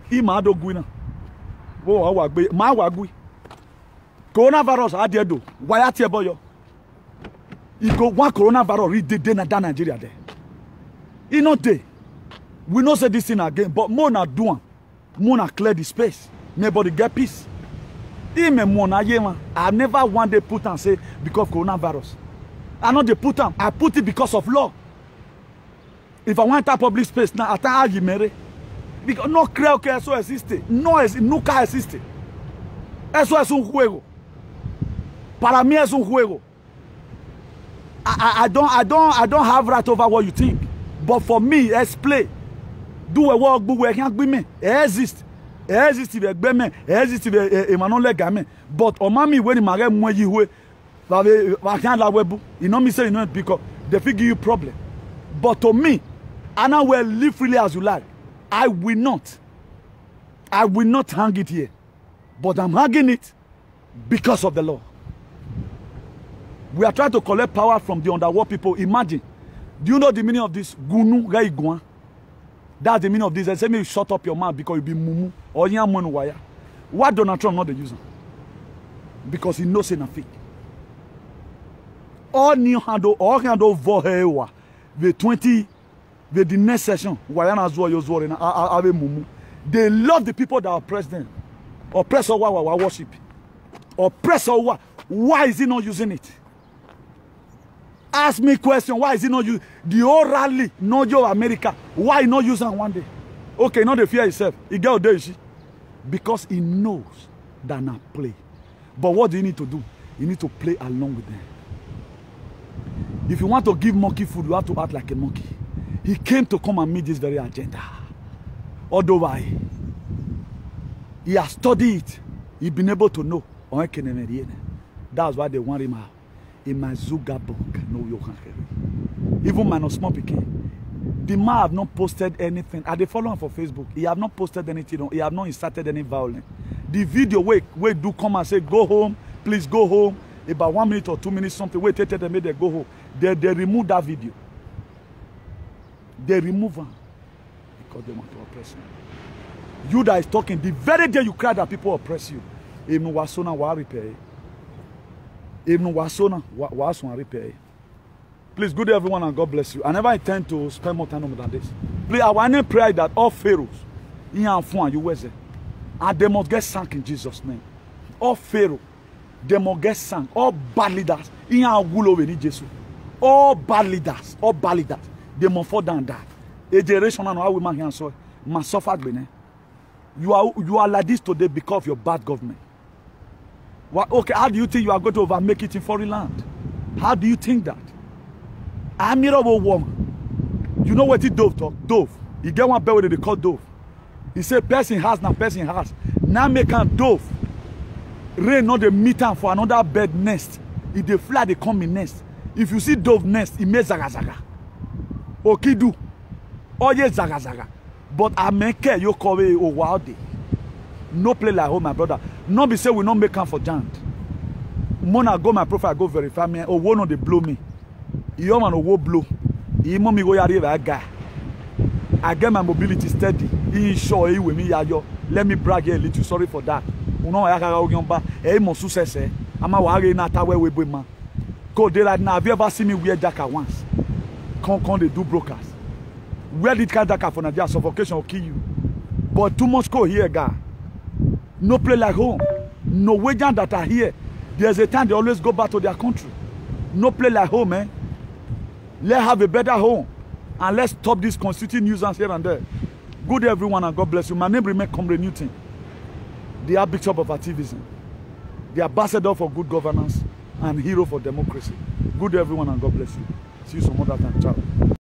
Imado Guina. Oh, my wagui. Coronavirus, I did do. Why at your boy? You go one coronavirus, read the day na Nigeria there. You know, they. We know say this thing again, but more not doing. More not clear the space. Nobody get peace. I never one day put and say because of coronavirus. I know they put them. I put it because of law. If I want to public space now, I can't you marry. Because no creo que eso existe. No es, nunca existe. Eso es un juego. Para mí es un juego. I don't have right over what you think. But for me, it's play. Do a work, but we can't be me. It exists. It exists if it exists if it but omami when mare mo yiwe I can't la webu. You know me say you know because they figure you problem. But to me, I now will live freely as you like. I will not hang it here. But I'm hanging it because of the law. We are trying to collect power from the underworld people. Imagine. Do you know the meaning of this? Gunu Gaiguan. That's the meaning of this. They say me shut up your mouth because you be mumu or you are wire. Why Donald Trump not the user? Because he knows it's not fake. All new handle vohewa the 20 the next session why na zo yo zo na ave mumu. They love the people that are president. Oppressor why worship. Oppressor why is he not using it? Ask me question, why is he not using the whole rally, not your America? Why not using one day? Okay, not the fear himself. He get there, because he knows that not play. But what do you need to do? You need to play along with them. If you want to give monkey food, you have to act like a monkey. He came to come and meet this very agenda. Otherwise, he has studied it. He's been able to know. That's why they want him out. In my Zuga book, no you can carry. Even my small picking. The man have not posted anything. Are they following for Facebook? He have not posted anything. He have not incited any violence. The video where do come and say go home, please go home. About 1 minute or 2 minutes something. Wait, they made them go home. They remove that video. They remove them because they want to oppress you. You that is talking, the very day you cry that people oppress you, even wasona wa repair. Even wasona wa repair. Please, good day everyone and God bless you. I never intend to spend more time than this. Please, I want to pray that all pharaohs in Anfon you was and they must get sunk in Jesus' name. All pharaoh, they must get sunk. All bad leaders in Angulo in Jesus. All bad leaders, they must fall down that. A generation and how we man so must suffer. You are like this today because of your bad government. Well, okay, how do you think you are going to overmake it in foreign land? How do you think that? I'm a woman. You know what he Dove talk? Dove. He get one bird they call Dove. He said person has now person has. Now make a Dove. Rain not the meter for another bird nest. If they fly, they come in nest. If you see Dove nest, it makes zaga zaga. Okidu. Oh yes, zaga zaga. But I make you call it a wild day. No play like home, my brother. Not be say we not make come for giant. Mona go my profile, go verify me. Oh, one on they blow me. You man will blow. You mommy go yari a guy. I get my mobility steady. He sure he with me yayo. Let me brag here a little. Sorry for that. Uno I can go yomba. Hey, mo success. I'm a worry na tawe we man. Go there right now. Have you ever seen me wear jacket once? Come they do brokers. Where did kind jacket for Nigeria? Suffocation will kill you. But too much go here, guy. No play like home. No wages that are here. There's a time they always go back to their country. No place like home, eh? Let's have a better home. And let's stop this constituting nuisance here and there. Good day, everyone, and God bless you. My name remains Comrade Newton, the Archbishop of Activism, the ambassador for good governance, and hero for democracy. Good day, everyone, and God bless you. See you some other time. Ciao.